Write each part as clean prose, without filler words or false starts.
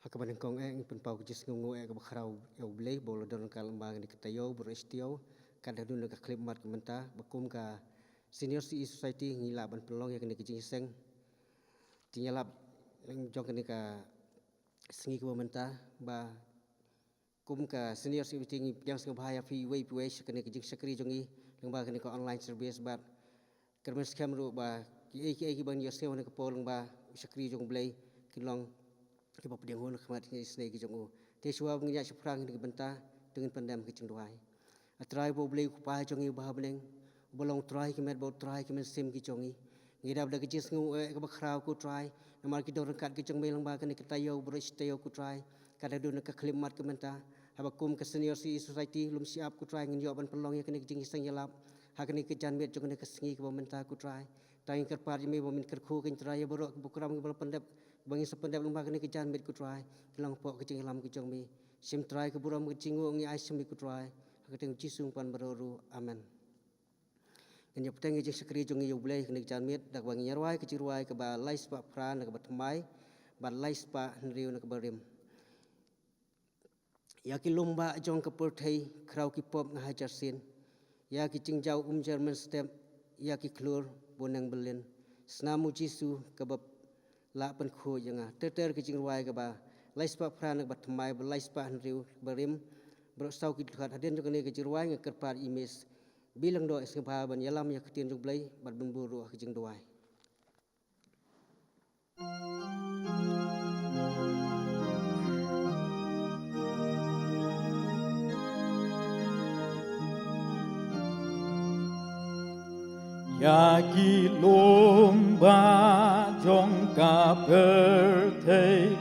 Hakaban kong penpau kejis ngungu ke bakrau ya ulei bolo don kalambang ni ketayo beristio kada dun ka klipmat kementa bakum ka senior CE society ngila ban pelong ya kini kejing seng tinyalap jong kini ka sengi ke menta ba kum ka senior CE tingi yang seng bahaya fi way kini kejing sekri jongi lengba kini ka online service ba kermen scam ru ba ki ban yo sewa ke polong ba sekri jong blei kilong kita pedang hon khmat ni snei ki jongu te suwa ngnya seprang ni benta dengan pandam ki cengduai atrai bo blei kupa jongi bah beneng bolong trai ki met bo trai ki men sim ki jongi ngira bda ki jis ngu ke bakrau ku trai namar ki dor kat ki jong melang ba kan ki tayo bro steo ku trai kada dun ka klimat ki menta habakum ke senior CE society lum siap ku trai ngin yo ban pelong ya kan ki jing seng yalap hakani ki jan met jong ka sengi ki bo menta ku trai tang kerpat mi bo min kerku kin trai bro bukram ki bol pandap bangi sependap lembah kini kejan mit ku try kilang pok kecing lam kecong mi sim try ke buram kecingu ngi ai sim ku try hakateng jisung pan baroru amen ngenya peteng ngi sekri jongi yo blai kini kejan mit dak bangi nyarwai kecirwai ke ba lais pa pran ke batmai ba lais pa nriu ke barim ya ki lomba jong ke perthai krau ki pop ngahajar sin ya ki cingjau German step ya ki klur bonang belin snamu jisu ke la pen khu yanga ter ki jingwai ka ba laispa phran ba thmai ba laispa hanriu barim bro sau ki khat haden jong ne ki jirwai nga kerpar imis bilang do es ba ban yalam ya ktin jong blai ban buru ki jingwai Yagi lomba jong ka perthei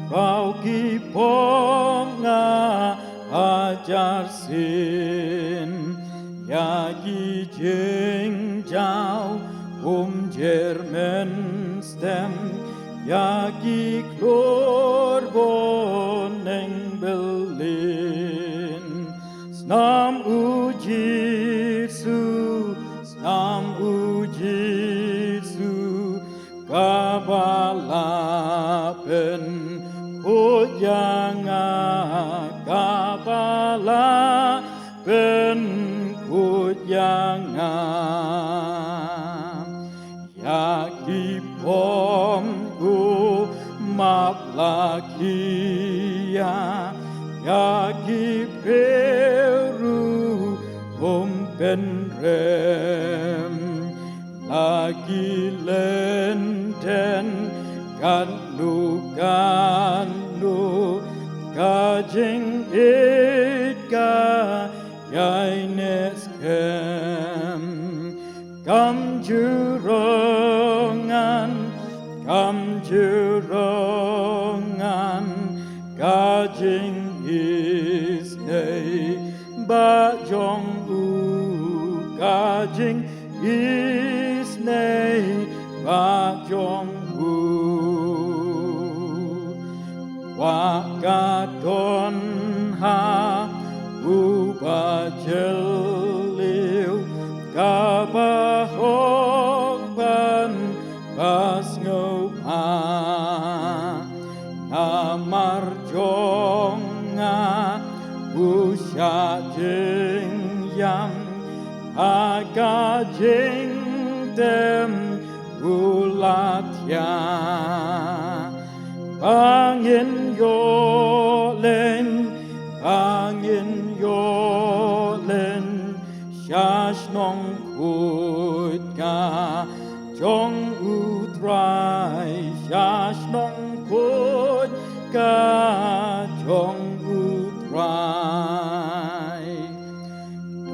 rau ki ponga ajar sin yagi jing jau German stem yagi klor boneng Berlin snam ujisu Nam ujisu kabalapen kujanga kabalapen kujanga yaki pom maplakia yaki peru pen rem lagi lenten kanu kajing itka yaines kem kam jurongan kajing isnei bajong kajing isnei bajong wakaton ha ubajeliu kabahokban basngopa namarjonga usyajing yam agajing dem ulatya angin yolen shashnong kutka jong utrai shashnong kutka jong utrai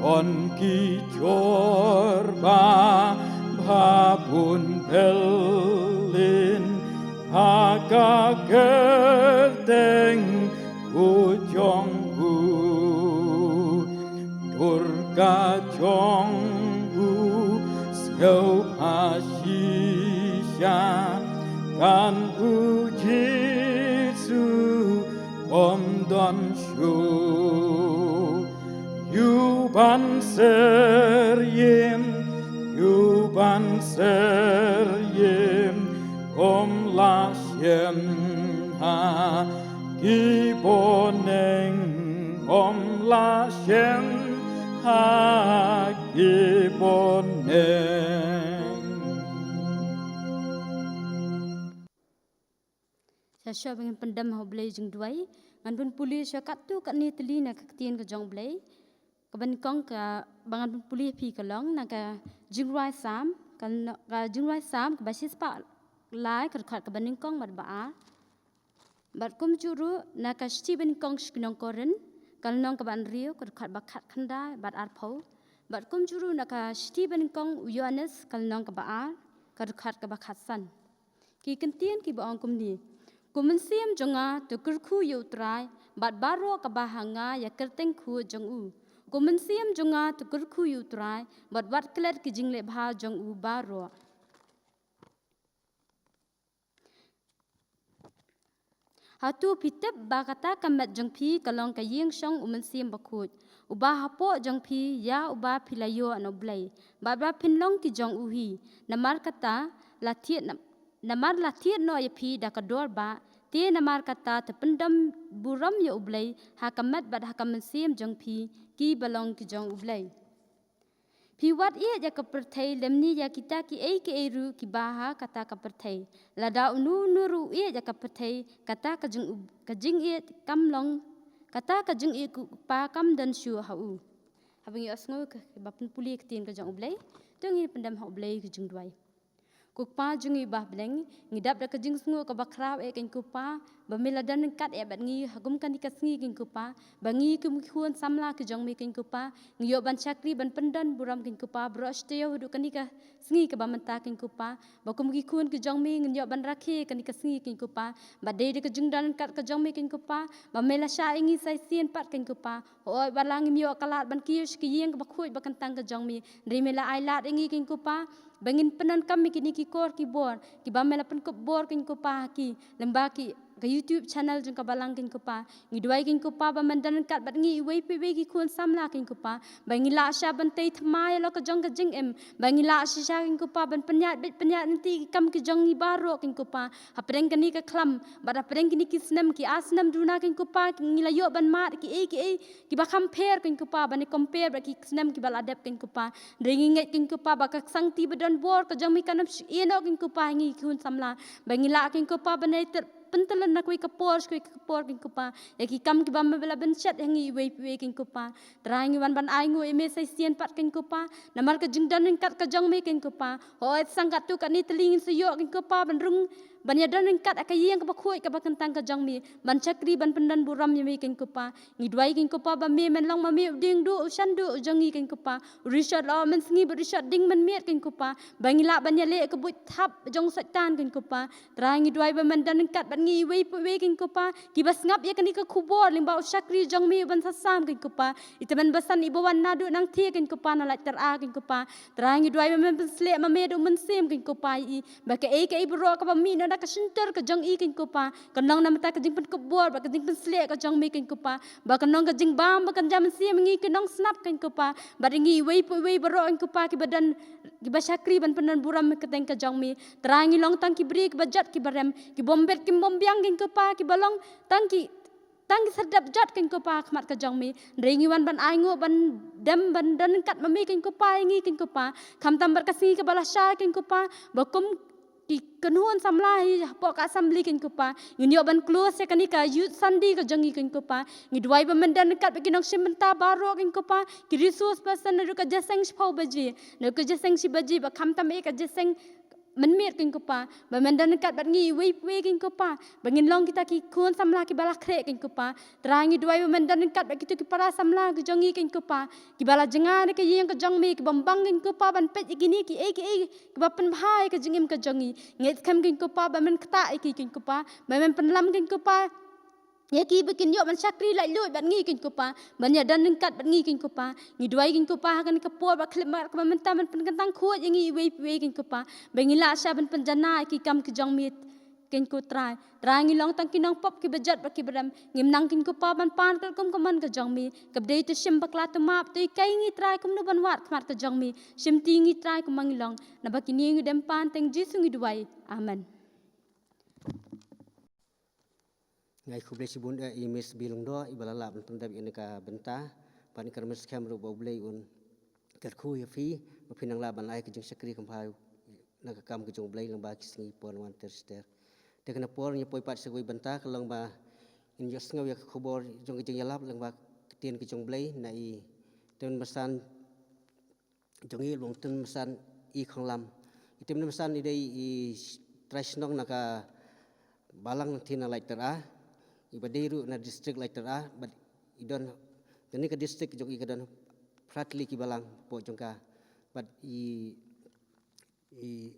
Don ki jorba babun pelin haka gerteng ujong durga jong sgau hashisha kan ujitsu om don shu Yuban seryim om lashem ha boneng om la shen ha boneng. Saya ingin pendam hau belai jeng duai, ngan pun pulih saya kat tu kat ni teli nak ketien ke jong belai, keban kong ka bangan pun pulih pi kalong nak ka jeng ruai sam, kan ka jeng ruai sam ke basis pak lai kat keban kong mat ba, bat kum juru nak ka sti ben kong skinong koren, kan nong keban rio kat bakat kanda bat arpau, bat kum juru nak ka sti ben kong Yohanes kan nong ke ba, kat bakat san, ki ketien ki ba kum ni. Kumensiam jonga tu kerku yutrai, bat baro kabahanga ya kerteng ku jong u. Kumensiam jonga tu kerku yutrai, bat wat kelet ki jingle bha jong u baro. Hatu pitep ba kata kamet jong pi kalong ka yeng song umensiam bakut. Uba hapo jong pi ya uba pilayo anoblay. Bat ba pinlong ki jong uhi. Namar kata namar latiat no ya pi da kador ba. Tie namar kata terpendam buram ya ublay hakamat bat hakamensiam jong pi ki balong ki jong ublay. Pi wat ia ja kepertai lemni ya kita ki ru ki baha kata kepertai. Lada unu nuru ia ja kepertai kata kajing ia kamlong kata kajing ia pa kam dan syu hau. Habang ia asngo ke bapun puli ketien ke jong ublay tu ngi pendam hau ublay ki jong duai. Kupa jungi bah beleng ngidap da kajing sungu ka bakrau ken kupa bamila dan kat bat ngi hagum kan dikat ngi ken kupa bangi kum khuan samla ke jong mi ken kupa ngiyo ban chakri ban pendan buram ken kupa bros teo hudu kan dika ngi ka bamenta ken kupa bakum gi khun ke jong mi ngiyo ban rakhe kan dikat ngi ken kupa badai de kajing dan kat ke jong mi ken kupa bamila sha ingi sai sien pat ken kupa oi balang miyo kalat ban kius ki yeng ka bakhuj bakantang ke jong mi rimela ai lat ingi ken kupa bangin penan kami kini ki kor ki bor ki bamela pen ko bor kin ko pa ki lemba ki ke YouTube channel jeng ka balang kin ko pa ngi duai kin ko pa ba mandan kat bat ngi wei pe wei ki khun samla kin ko pa bangi la sha ban tei thmai lo ka jong ka jing em bangi la sha kin ko pa ban penyat bit penyat nanti kam ki jong ni baro kin ko pa hapreng kini ka klam bat hapreng kini ki snam ki asnam duna kin ko pa ngi la yo ban mat ki ki ba compare kin ko pa ban compare ba ki snam ki bal adap kin ko pa ringi ngai kin ko pa ba ka sang ti dan bor ka jong mi kanam eno kin ko pa ngi khun samla bangi la kin ko pa banai ter pentelan nak kui kapor kin ko pa ya ki kam ki bam bela ben chat ngi we kin ko pa trangi wan ban ai ngu eme sai sien pat kin ko pa namar ka jing dan kat ka jong mi kin ko pa hoi sangkat tu kat ni telingin suyo kin ko pa ban rung ban ya dan kat akayeng ka bakhoi ka bakantang ka jong mi ban chakri ban pendan buram mi kin ko pa ngi duai kin ko pa ba me men long ma me ding du shan du jongi kin ko pa rishat lo men sngi rishat ding men miet kin ko pa bangi la ban ya le ka but thap jong satan kin ko pa trangi duai ba men dan kat ban ngi we kin ko pa ki bas ngap ya kan ka khubor limba chakri jong mi ban sasam kin ko pa itaman basan ibo wan nadu nang thi kin ko pa na la ter a kin ko pa trangi duai ba men sle ma me do men sem kin ko pa I ba ka bro ka ba mi na ka sinter ka jong I kin ko pa kanong na mata ka jing pen kebor ba ka jing pen sle ka jong mi kin ko pa ba kanong ka jing bam ba kan jam sem ngi kanong snap kin ko pa ba ngi we bro kin ko pa ki badan ki ba chakri ban penan buram ka teng ka jong mi trangi long tang ki bri ki bajat ki barem ki bombet ki bombyang kin ko pa ki balong tangki sedap jat kin ko pa khmat ka jong mi ringi wan ban ai ngo ban dem ban dan kat mami kin ko pa ngi kin ko pa kham tam bar ka si ka bala sha kin ko pa bakum ki kenuan samlai po ka assembly kin ko pa ngi ban close ka ni ka youth sandi ka jong kin ko pa ngi duai ba men dan kat ki nong simenta baro kin ko pa ki resource person ru ka jaseng phau baji no ka jaseng si baji ba kham tam ka jaseng men miet kin ko pa ba men dan kat bat ngi we kin ko pa bangin long kita ki khun samla ki bala kre kin ko pa trangi duai ba men dan kat ba kitu ki para samla ki jongi kin ko pa ki bala jenga ke yeng ka jong mi ki bambang kin ko pa ban pet gini ki ki ba pen bhai ka jingim ka jongi nget kham kin ko pa ba men kta kin ko pa ba men penlam kin ko pa ya ki bikin yo ban chakri lai lui ban ngi kin ko pa ban ya dan kat ban ngi kin ko pa ngi duai kin ko pa kan ka por ba klip mar ka menta ban pen kantang khuat ngi we kin ko pa bangi la sha ban penjana ki kam ki jong mit kin ko trai ngi long tang kinong pop ki bajat ba ki bram ngim nang kin ko pa ban pan kal kum kaman ka jong mi kap dei tu sim bakla tu map tu kai ngi trai kum nu ban wat khmat ka jong mi sim ti ngi trai kum mangi long na ba ki ni ngi dem pan teng jisu ngi duai amen ngai khu blei sibun imis bilung do ibalala ban pendam ini ka benta pan kermes kam ro blei un kat khu ya fi pinang la ban ai ke jing sekri kampai na ka kam ke jong blei lang ba kisngi pon wan terster te kana por nya poi pat segui benta kalong ba in jos ngau ya khobor jong ke jing yalap lang ba tien ke jong blei na I ten masan jong I long ten masan I khong lam item masan I dei I trasnong na ka balang thina lai tera ibadiru na district like tera but idon tani ka district jong I kadon pratli ki balang po jongka but I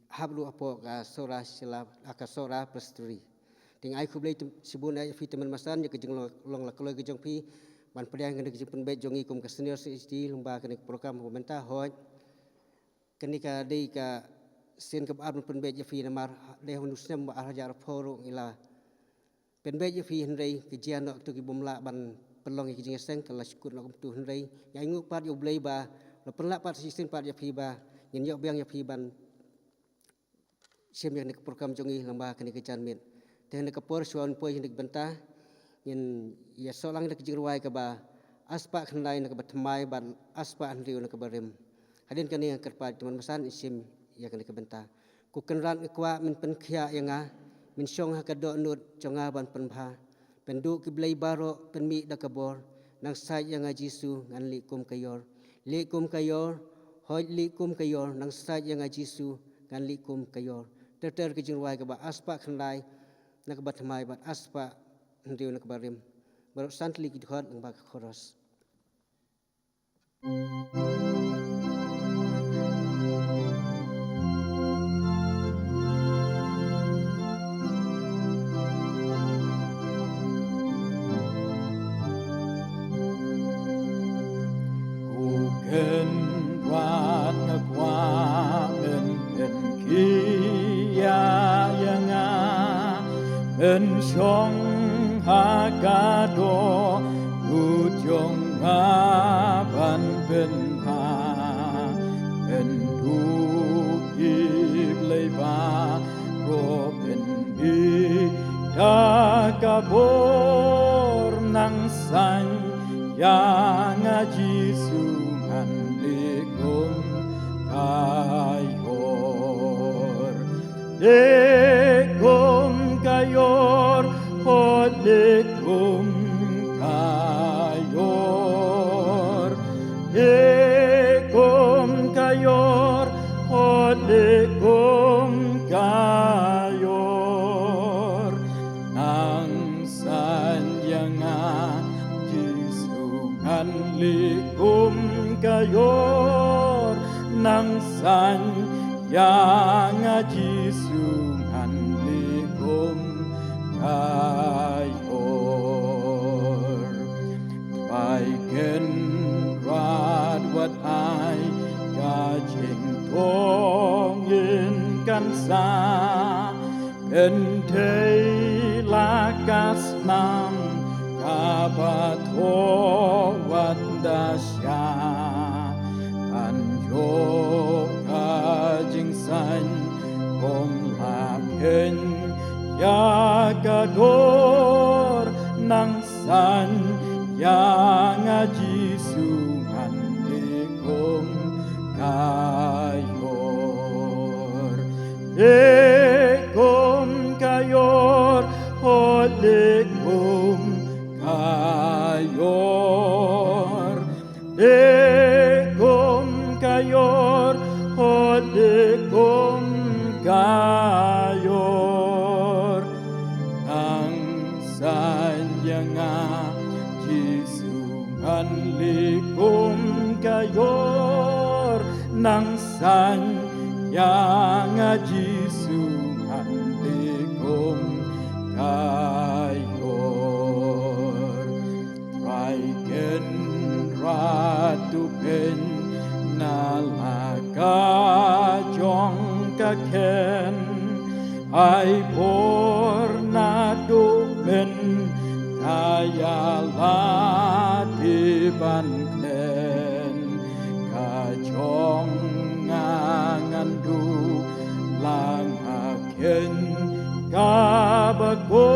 hablu apo ka sora sila aka sora pasturi ting ai kublei sibun ai fi teman masan je kejeng long la koloi kejong pi ban pediang kene kejeng pen jong I kum ka senior CSD lomba kene program pemerintah hoj kene ka dei ka sen ka abun pen je fi namar de hunusem ba hajar poro ila pen je fi hendrei kejian nok tu ki bomla ban pelong ki jing seng kala skut nok tu hendrei ya ngu pat yo blei ba lo penla pat sistem pat ya fi ba yin yo biang ya fi ban sem yang nek program jong I lamba kene ke chan mit te nek por suan poi nek benta yin ya solang nek jing ruai ka ba aspa khnai nek batmai ban aspa hendrei nek barem hadin kene kerpa teman masan isim ya kene ke benta ku kenran ikwa min pen khia yanga min song ha kadok nut jonga ban penpha pendu ki blei baro penmi dakabor nang sai yang Jisu ngan li kum kayor hoi li kum kayor nang sai yang Jisu ngan li kum kayor ter ki jingwai ka ba aspa khandai nak bat mai bat aspa ndiu nak barim baro santli ki khot nang ba khoros Ken rat na kwa men kia yanga men shong hakado ujong ban ben ha ben du iblei ba ro ben I dakabor nang san yang Jisu mandikum kayor dekum kayor hodekum kayor dekum kayor hodekum kayor nang sanyanga likum kayor nang san yang Jisu likum kayor baiken rad wat ai gajing tongin kan sa entei lakas nam kabato wandasya anjo kajing san kong laken ya kador nang san yang Jisu mandikum kayor dekum kayor hodekum kayor dekum kayor hodekum kayor nang sanyanga Jisu likum kayor nang sanyanga Jisu likum kayor traiken ratu pen nalaka jong kaken ai por nadu pen tayala di ban klen kajong ngangandu lang aken kabagor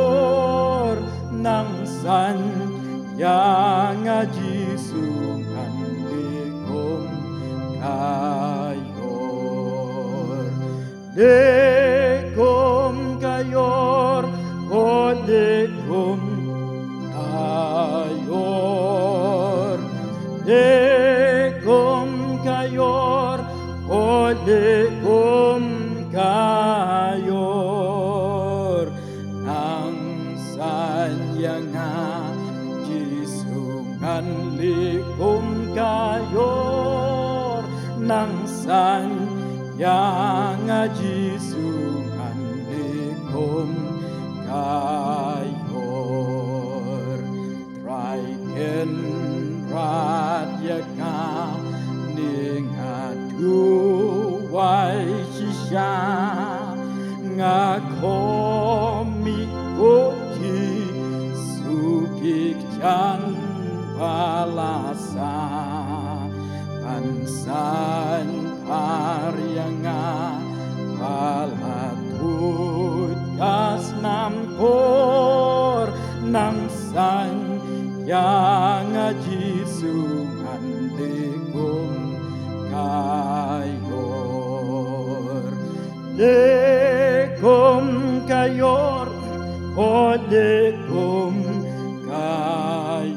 nang san yang ngaji sungan likum kayor likum kayor oh likum kayor likum kayor oh likum kayor nang sanyang jisungan likum kayor nang sanyang jisungan likum kayor traiken radyaka ningadu wai shisha ngakomi koki supik chan balasa pansan paryanga palatut kasnam kor nang san yang jisungan likum kayor likum kayor oh likum kayor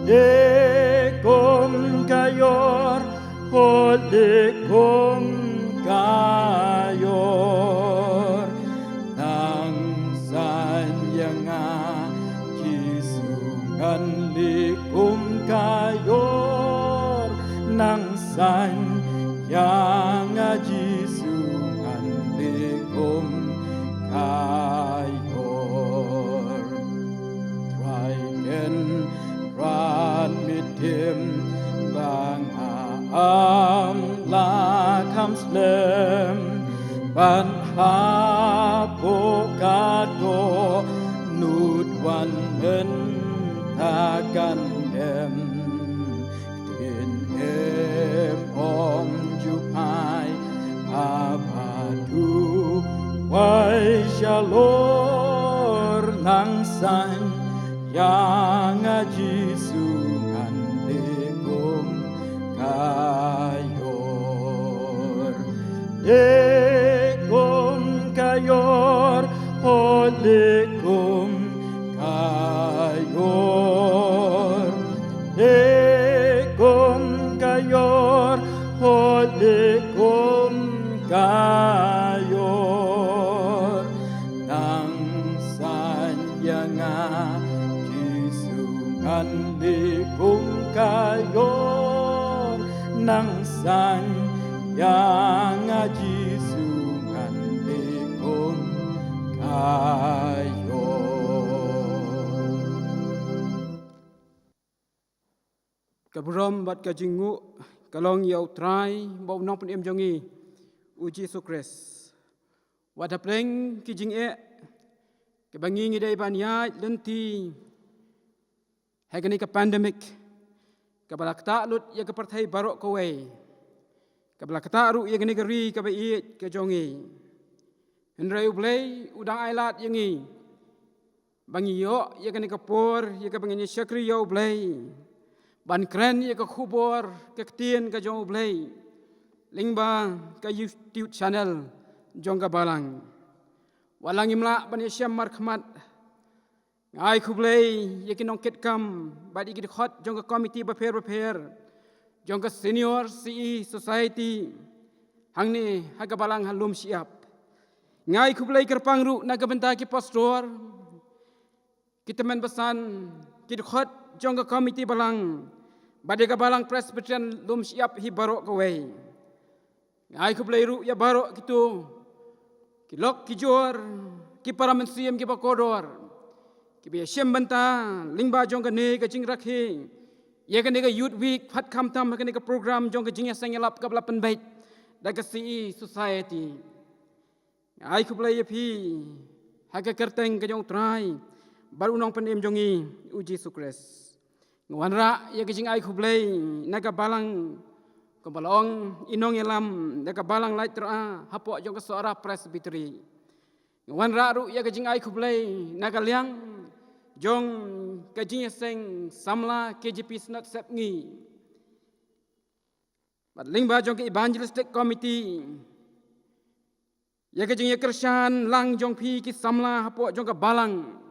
likum kayor oh likum kayor nang sanyang jisungan likum kayor nang sanyang jisungan likum kayor traiken ran mitim bang am la kam slem ban hapokado nut wan men takan dem tin em om jupai abadu wai shalor nang san yang jisungan likum kayor likum kayor oh likum kayor likum kayor oh likum kayor nang sanyang jisungan likum kayor nang sanyang jisungan likum kayor. Kabrom bat kajingu kalong yau try bau nong pen jongi uji sukres wadapleng kijing kebangi ngidai banya lenti hagani ka pandemic kabalak ta'lut ya ka partai barok kowe kabalak ta'ru ya gani gari ka bait ka jongi henrai ublay udang ailat yangi bangi yo ya gani ka por ya ka bangi syakri yo ublay ban kren ya ka khubor ka ktien ka jong ublay lingba ka YouTube channel jong ka balang walang imla ban syam markhmat ngai khublay yakin ongket kam badi gid khot jong ka committee prepare jong ka senior CE society hangni haga balang halum siap ngai khublay kerpang ru naga benta ki pastor kita men besan gid khot jong ka committee balang badi ka balang presbyterian lum siap hi barok kowe ngai khublay ru ya barok kitu kilok kijor ki paramensiam ki pakodor ki be shem banta lingba jong ka ne ka jing rakhi ye ka ne ka youth week phat kham tam ka ne ka program jong ka jing ya sengelap ka bla pen bait da ka CE society ai ku play phi ha ka kerteng ka jong trai baru nong pen em jongi uji sukres ngwanra ye ka jing ai ku play na ka balang ko balong inong elam da ka balang light ra hapo jong ka suara presbytery wan raru ya kajing ai kublai nagaliang jong kajing seng samla KJP snot sep ngi bat lingba jong ke evangelistic committee ya kajing ya Krishan lang jong pi ki samla hapo jong ka balang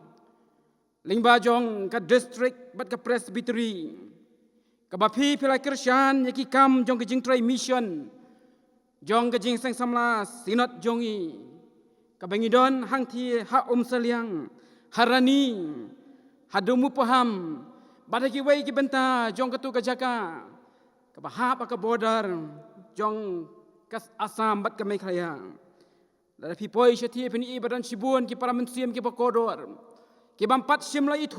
lingba jong ka district bat ka presbytery ka bapi pila Krishan ya ki kam jong kajing try mission jong kajing seng samla sinot jongi kabangidon hang thi ha seliang harani hadumu paham badaki wei ki benta jong katu kajaka kabahap ka border jong kas Asam bat ka Meghalaya la pi poi shati pini ibadan sibun ki para mensiam ki bakodor ki bampat simla itu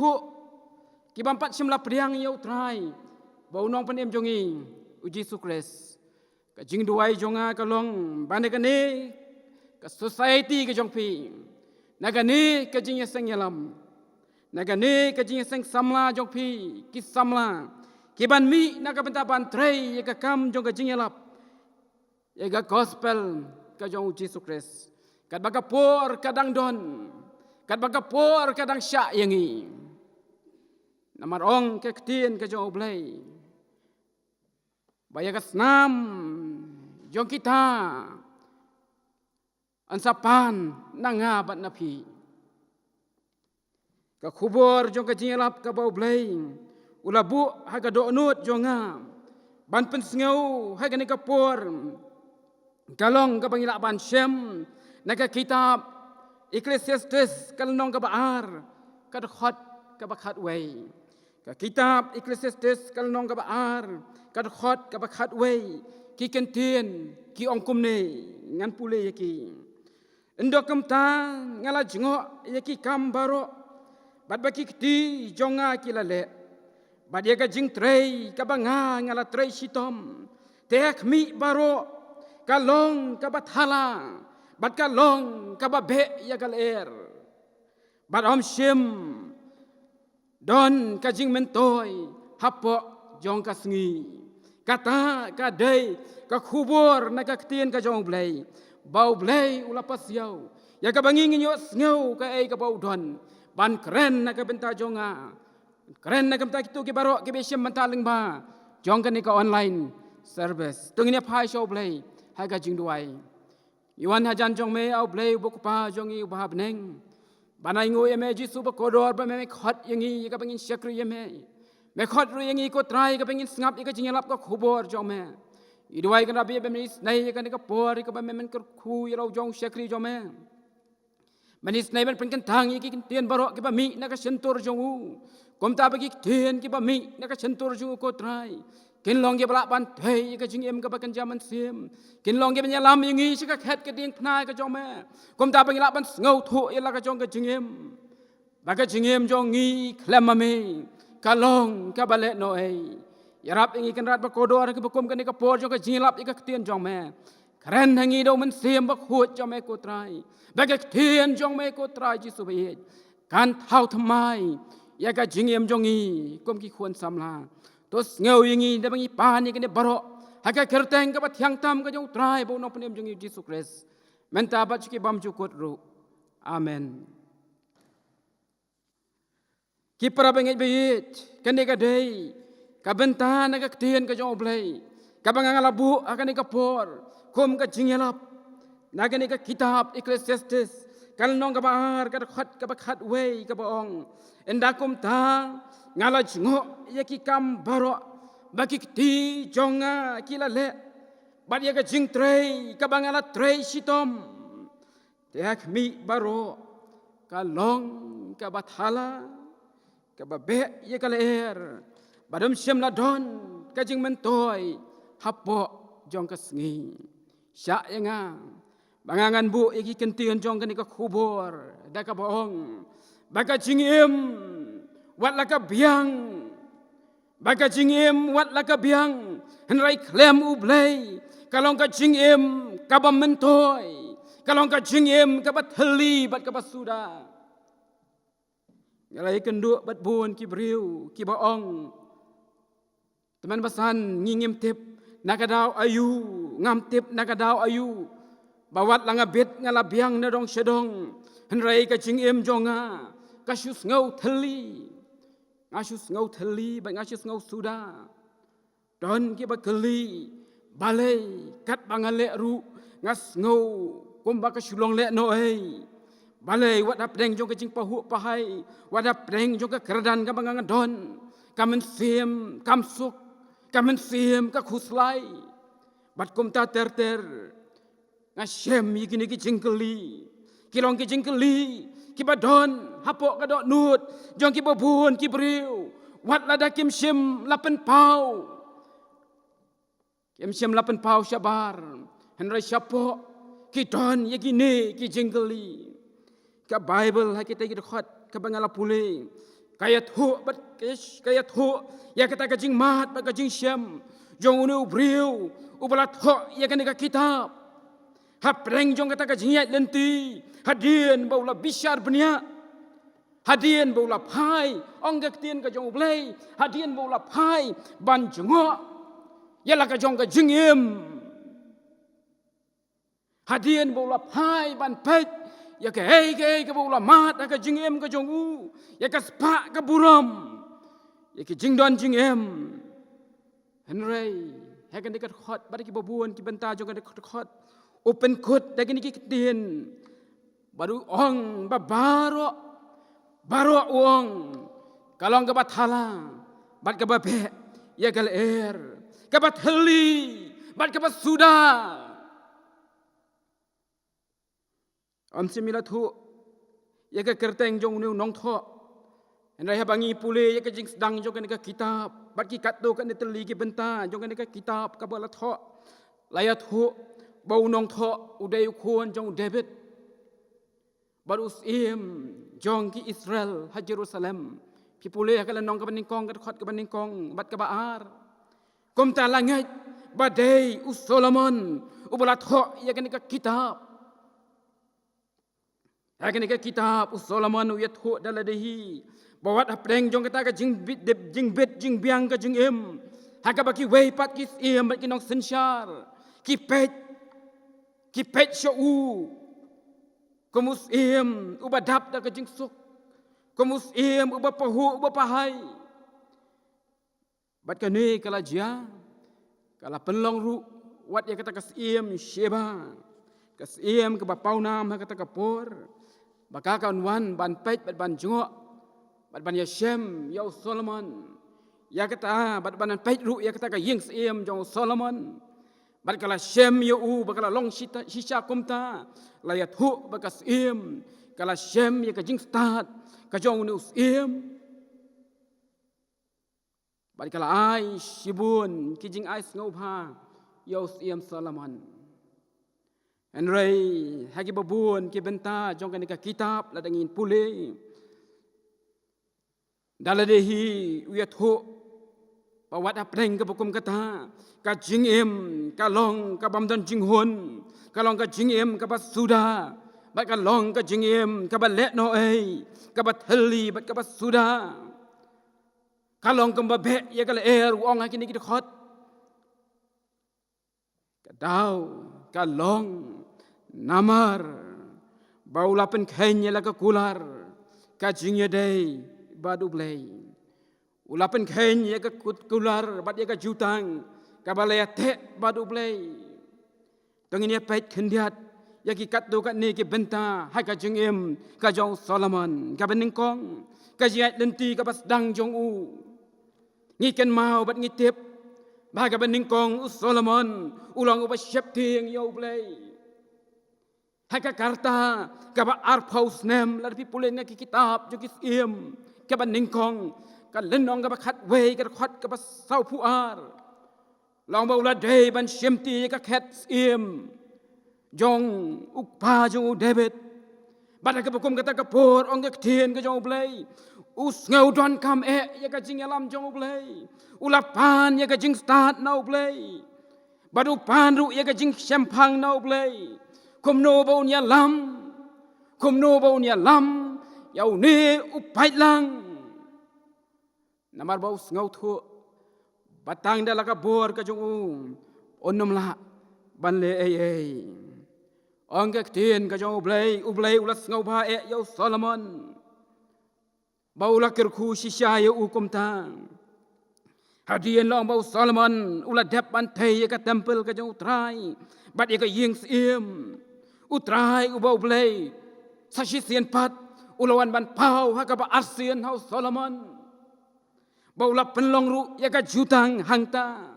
ki bampat simla priang yau trai bau nong panem jongi uji sukres kajing duai jonga kalong bandekane ka society ka jong pi nagani kajing seng yalam nagani kajing seng samla jong pi ki samla ki ban mi naga benta ban trei ya ka kam jong kajing yalap ya ga gospel ka jong uji sukres kat baga por kadang don kat baga por kadang sya yangi namar ong ke ketien ka jong oblai baya kasnam jong kita ansapan nangabat napi ka khubor jong ka jingelap ka bau blai ulabu ha ka donut jonga ban pensngau ha ka ni ka por kalong ka bangila ban shem na ka kitab Ecclesiastes kalnong ka baar ka khot ka bakhat wei ka kitab Ecclesiastes kalnong ka baar ka khot ka bakhat wei ki kentien ki ongkum ne ngan pule yaki endok kamta ngala jingo yaki kambaro bat baki kti jonga kilale bat ya ka jing trei ka banga ngala trei sitom tek mi baro kalong ka bathala bat kalong ka babe ya galer bat om shim don ka jing mentoi hapo jong ka sngi kata ka dei ka khubor na ka ktien ka jong blai bau blai ulapas yau ya ka banging nyo sneu ka ai ka bau don ban keren na ka benta jonga keren na ka benta kitu ki baro ki besyam mentaling ba jong ka ni ka online service tungnya phai show blai ha ka jing duai iwan hajan jong me au blai bu pa jong i ba bneng banai ngo eme jisu ba kodor ba me khot yangi ka bangin syakri eme me khot ru yangi ko trai ka bangin ngap i ka jingelap ka khubor jong me iduai kan rabi bemis nai kan ka por ka men ka khu yau jong syakri jong me manis nai ben pen kan tang ki tien barok ki ba mi na ka sentur jong u kom ta bagi tien ki ba mi na ka sentur jong ko trai kin long ge bala ban thei ka jing em ka ba kan jaman sim kin long ge ben yalam yangi si ka khet ka ding pnai ka jong me kom ta bagi la ban ngau thu ya la ka jong ka jing em ba ka jing em jong ngi klem ma me ka long ka ba le no ei yarap ingi kan rat ba kodor ka bakum kan ka por jong ka jilap i ka tien jong me karen hangi do men sim ba khut jong me ko trai ba ka tien jong me ko trai ji su be kan thau thamai ya ka jing em jong i kom ki khon samla tos ngeu yangi da bangi pan ni kan baro ha ka kerteng ka ba thyang tam ka jong trai bo no pnem jong i Jesus Christ menta ba chi bam ju kot ru amen ki para bengi beit kan ni ka dei ka benta na ka tien ka jong blai ka banganga labu akan ka por kom ka jingelap na ka ni ka kitab Ecclesiastes kal nong ka baar ka khat wei ka baong enda kum ta ngala jingo ya ki kam baro baki ti jonga kilale bat ya ka jing trei ka bangala trei sitom tek mi baro ka long ka bathala ka babe ya ka leer badam syam la don kajing mentoi hapo jong ka sngi sya yanga bangangan bu iki kentien jong ka ni ka khubor da ka boong baka jingim wat la ka biang baka jingim wat la ka biang henrai klem u blai kalong ka jingim ka ba mentoi kalong ka jingim ka ba theli bat ka ba suda ngalai kendu bat bun ki briu ki boong teman basan ngingim tip nakadaw ayu ngam tip nakadaw ayu bawat langabit ngalabiang na dong sedong Henry ka jing em jonga kasus ngau theli ngasus ngau theli ba ngasus ngau suda don ki ba keli balai kat bangale ru ngas ngau kumba ka sulong le no ei balai wat ap deng jong ka jing pahu pahai wat ap deng jong ka kerdan ka bangang don kamen sim kamsuk kamen sim ka khuslai bat kum ta ter ngasem yikini ki jingkeli kilong ki jingkeli ki badon hapok ka dok nut jong ki babun ki briu wat lada kim sim lapen pau kim sim lapen pau syabar henry syapok ki don yikini ki jingkeli ka bible ha kita ki dekat ka bangala pule kayat hu bat kayat hu ya kita ka jing mat ba ka jing sim jong unu briu ubalat ho ya kan ka kitab hapreng jong kata ka jingat lenti hadien baula bisyar benia hadien baula phai ong gak tien ka jong blai hadien baula phai ban jongo yala ka jong ka jingim hadien baula phai ban pet ya ka hey ka baula mat ka jingim ka jong u ya ka spa ka buram ya ki jingdon jingem henry hakan dekat khot bari ki babuan ki benta jong ka dekat khot open kut daging ni kitien baru ong babaro baro uang kalong ke bathala bat ke babe ya gal ke bat heli bat ke bat suda am simila thu ya ke kerteng jong nu nong tho endai habangi pule ya ke jing sedang jong ke kitab bat ki kat do kan teli ki benta jong ke kitab ka bala tho layat hu bau nong tho udai ukhuan jong David baru sim jong ki Israel ha Jerusalem pipule kala nong ka baningkong ka khot ka baningkong bat ka baar kom ta langat badai Solomon ubala tho ya kan ka kitab ya kan ka kitab Solomon ya tho daladehi bawat apreng jong kata ka jing bit jing biang ka jing em ha ka baki wei pat ki sim bat ki nong sensyar ki pet syau kemus im ubadap da kejing suk kemus im ubapahu ubapahai bat kane kala jia kala penlong ru wat ya kata kasim sheba kasim ke bapau nam ha kata kapor baka kan wan ban pet bat ban jongo bat ban yashem ya Solomon ya kata bat ban pet ru ya kata ka ying sim jong Solomon Barkala shem yu bakala long shisha kumta layat hu bakas im kala shem ya kajing start kajong neus im barkala ai shibun kijing ais ngobha yos im Solomon enrei hagi babun ki benta jong kanika kitab ladangin pule daladehi uyat hu bawat apreng ke bukum kata ka jing em ka long ka bamdan jing hun ka long ka jing em ka basuda bat ka long ka jing em ka balet no ei ka bat heli bat ka basuda ka long ka babe ya ka wong ha kini ki khot ka dau ka long namar baula pen khenya la ka kular ka jing ye dei badu blei ulapen khen ya ka kular bat ya ka jutang ka balaya te badu blei tangin ya pait khendiat ya ki kat do kat ni ki benta ha ka jingem ka jong Solomon ka beningkong ka jiat lenti ka bas dang jong u ngi ken mau bat ngi tip ba ka beningkong Solomon ulang u ba syep ting yo blei ha ka karta ka ba arpaus nem la pi pulen ki kitab jo ki im ka beningkong ka lenong ka khat wei ka khat ka sau puar long ba ula dei ban shimti ka khat im jong ukpa jong David bada ka bukum kata ka por ong ka tien ka jong blai us ngau don kam ya ka jing alam jong blai ula pan ya ka jing start nau blai badu pan ru ya ka jing champang nau blai kum no ba unya lam yau ni upai lang namar bau ngau thu batang dala ka bor ka jong onnom la ban le ei ong ka tien ka jong ublay ulas ngau ba yo Solomon baula kirku shisha yo ukum tang hadian long bau Solomon ula dep bantai ka temple ka jong utrai bat ye ka ying sim utrai ubau blay sashi sien pat ulawan ban pau ha ka ba asien hau Solomon baula penlong ru ye ka jutang hangta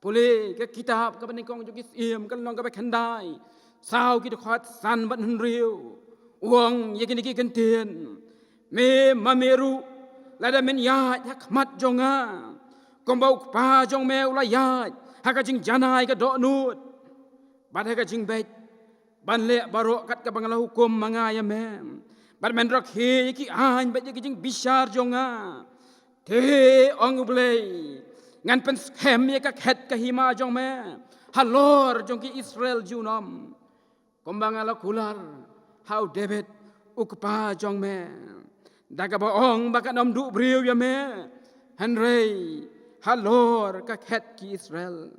pule ka kitab ka banikong jogis sim ka long ka ba khandai sao kita khat san ban hun riu uang ye kini ki kentien me mameru lada men ya mat jonga kombau pa jong me ula ya ha ka jing janai ka do nut bad ha ka jing bet ban le barok kat ka bangala hukum mangaya mem bad men rak he ki an bet ye ki jing bishar jonga te ong blei ngan pen scam ye ka khet ka hima jong me halor jong ki Israel junom kombangala kular how David ukpa jong me daga baong baka nom du briu ya me Henry halor ka khet ki Israel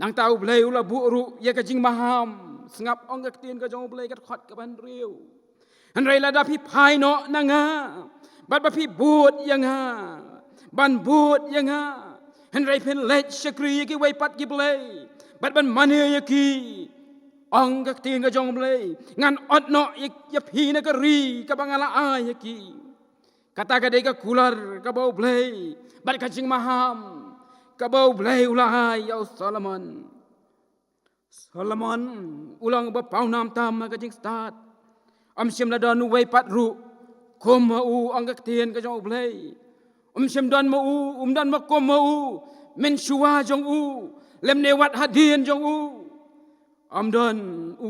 nang tau blei ula buru ye ka jing maham sngap ong ka tien ka jong blei ka khot ka ban riu Henry la da pi phai no nanga bat ba pi but yang ha ban but yang ha Henry pen let shakri ki wai pat ki blei bat ban mane ye ki ong ka tien ka jong blei ngan ot no ye phi na ka ri ka bangala ai ye ki kata ka dei ka kular ka bau blei bat ka jing maham ka bau blei ulai ya Solomon ulang ba pau nam tam ka jing start am sim la don wei pat ru kom ma u ong ka tien ka jong blei sim don ma u dan ma kom ma u men shua jong u lem ne wat hadien jong u am don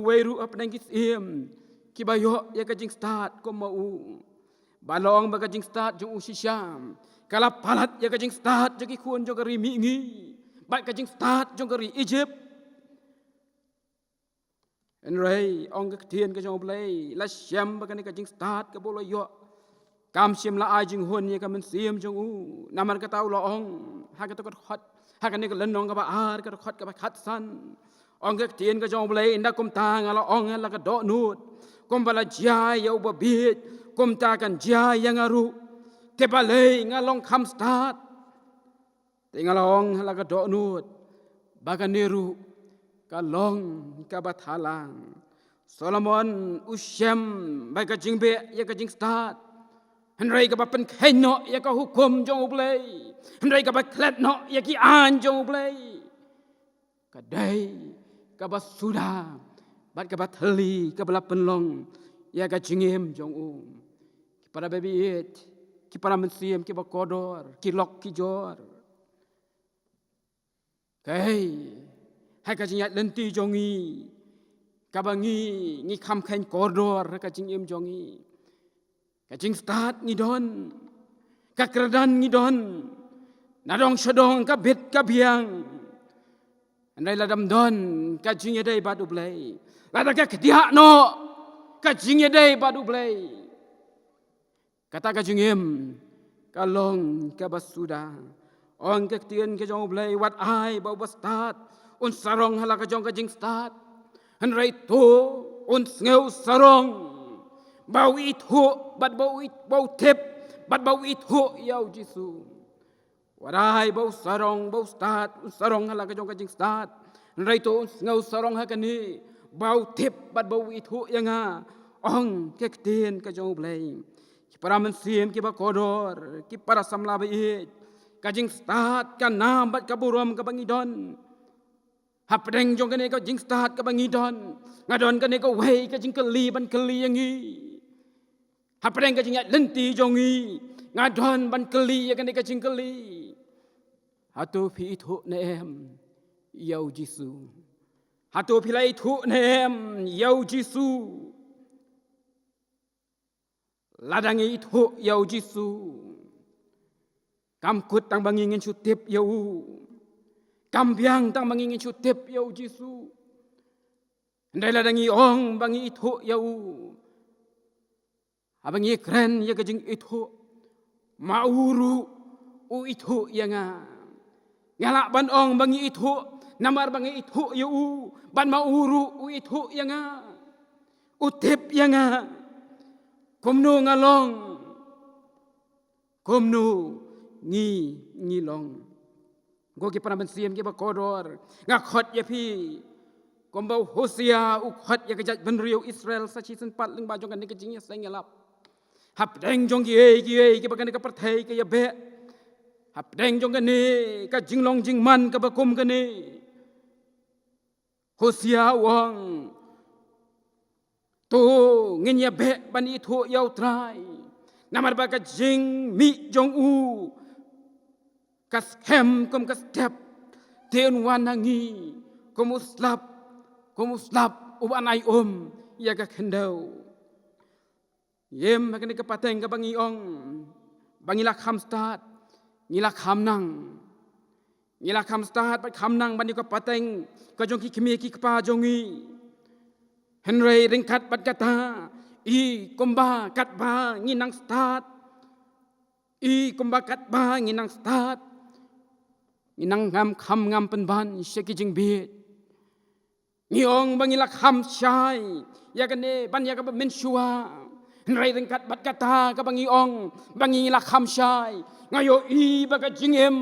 wei ru ap nang kis im ki ba yo ya ka jing start kom ma u balong ba ka jing start jong u sisham kala palat ya ka jing start jong ki khun jong ka ri mi ngi ba ka jing start jong ka ri Egypt en rei ong ka tien ka jong blei la shem ba ka ni ka jing start ka bolo yo kam sim la ai jing hun ye ka men sim jong u namar ka tau lo ong ha ka to ka khot ha ka ni ka lenong ka ba ar ka khot ka ba khat san ong ka tien ka jong blei nda kum ta ngala ong la ka do nut kom bala jia ya ba bit kom ta kan jia yang aru te ba le ngalong kham start te ngalong la ka do nut ba ka niru ka long ka ba thalang Solomon ushem ba ka jing be ya ka jing start Henry ka ba pen khenno ya ka hukum jong blei Henry ka ba klet no ya ki an jong blei ka dai ka ba suda bat ka ba thali ka ba penlong ya ka jingem jong ki para baby it ki para mensiem ki ba kodor ki lok ki jor kai hai ka jingat lenti jongi ka ba ngi kham khen kodor ka jingem jongi ka jing start ngi don ka kradan ngi don nadong shodong ka bit ka biang andai la dam don ka jing ye dai badu blei la da ka dia no ka jing ye dai badu blei kata ka jingem ka long ka basuda ong ka tien ka jong blei wat ai ba start un sarong hala ka jong ka jing start han rai to un ngeu sarong bau it ho bat bau tep bat bau it ho yau Jisu warai bau start sarong hala ka jong ka jing start rai to ngau sarong ha ka ni bau tep bat bau it ho yang ha ong ka tien ka jong blei ki para mensim ki ba kodor ki para samla ba it ka jing start ka nam bat ka burom ka bangidon hapdeng jong ka ni ka jing start ka bangidon ngadon ka ni ka wei ka jing keli ban keli yang i hapdeng ka jing lenti jong i ngadon ban keli ya ka ni ka jing keli hatu phi thu ne em yau Jisu hatu phi lai thu ne em yau Jisu ladangi thu yau Jisu kam kut tang bangingin sutip yau kam biang tang bangingin sutip yau Jisu ndai ladangi ong bangi thu yau abangi kren ya ka jing itu mauru u itu yanga ngalak ban ong bangi itu namar bangi ithu yu ban mauru ithu yanga utip yanga komno ngalong komno ngi long go ki para mensiam ki ba kodor ngakhot ya pi kombau Hosea ukhot ya kejat benriu Israel sachi sen pat ling ba jong kan ni kejing ya seng yalap hap deng jong ki ba kan ka perthai ke ya be hap deng jong kan ni ka jinglong jingman ka ba kum kan ni Hosea wong to ngin ya be ban i thu yau trai namar ba ka jing mi jong u kas hem kom kas tep ten wanangi komuslap uban ai ya ka kendau yem ba kan ka pateng ka bangi ong bangila kham start ngila kham start ba kham nang ban ka pateng ka jong ki khmi ki pa jongi Henry ringkat bat kata i komba kat ba nginang start i komba kat ba nginang start nginang ngam kham ngam pen ban sheki jing bit ngiong bangila kham shai ya kane ban ya ka men shua Henry ringkat bat kata ka bangi ong bangila kham shai ngayo i ba ka jing em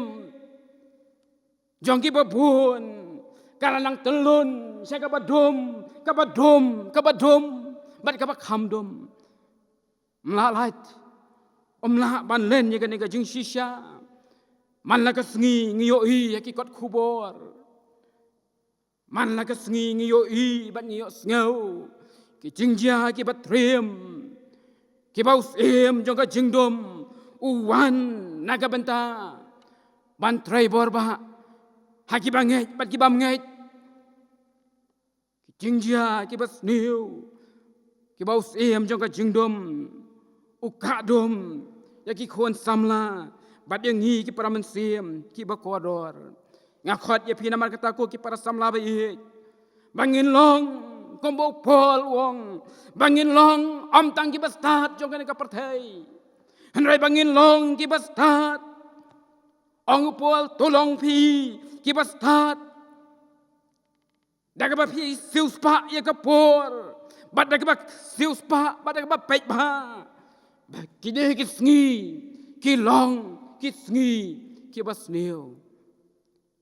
jong ki ba bun kalanang telun saya kabadum bat kabak hamdum mlalait omla ban len ye kan ka jing shisha man la ka sngi ngiyo i ya ki kot khubor man la ka sngi ngiyo i bat ngiyo sngo ki jingja ki bat trem ki baus em jong ka jingdom uwan naga benta ban traibor ba haki banget bat ki bamnget jingjia ki bas niu ki baus em jong ka jingdom ukha dom ya ki khon samla bat yang ngi ki para mensim ki ba kodor ngakhot ya pina mar kata ko ki para samla ba i bangin long kombo pol wong bangin long am tang ki bastat jong ka perthai hanrai bangin long ki bastat ong pol tolong pi ki bastat daga ba pi sius pa ya ka por bat daga ba sius pa bat daga ba pet ba kide ki sngi ki long ki sngi ki bas neu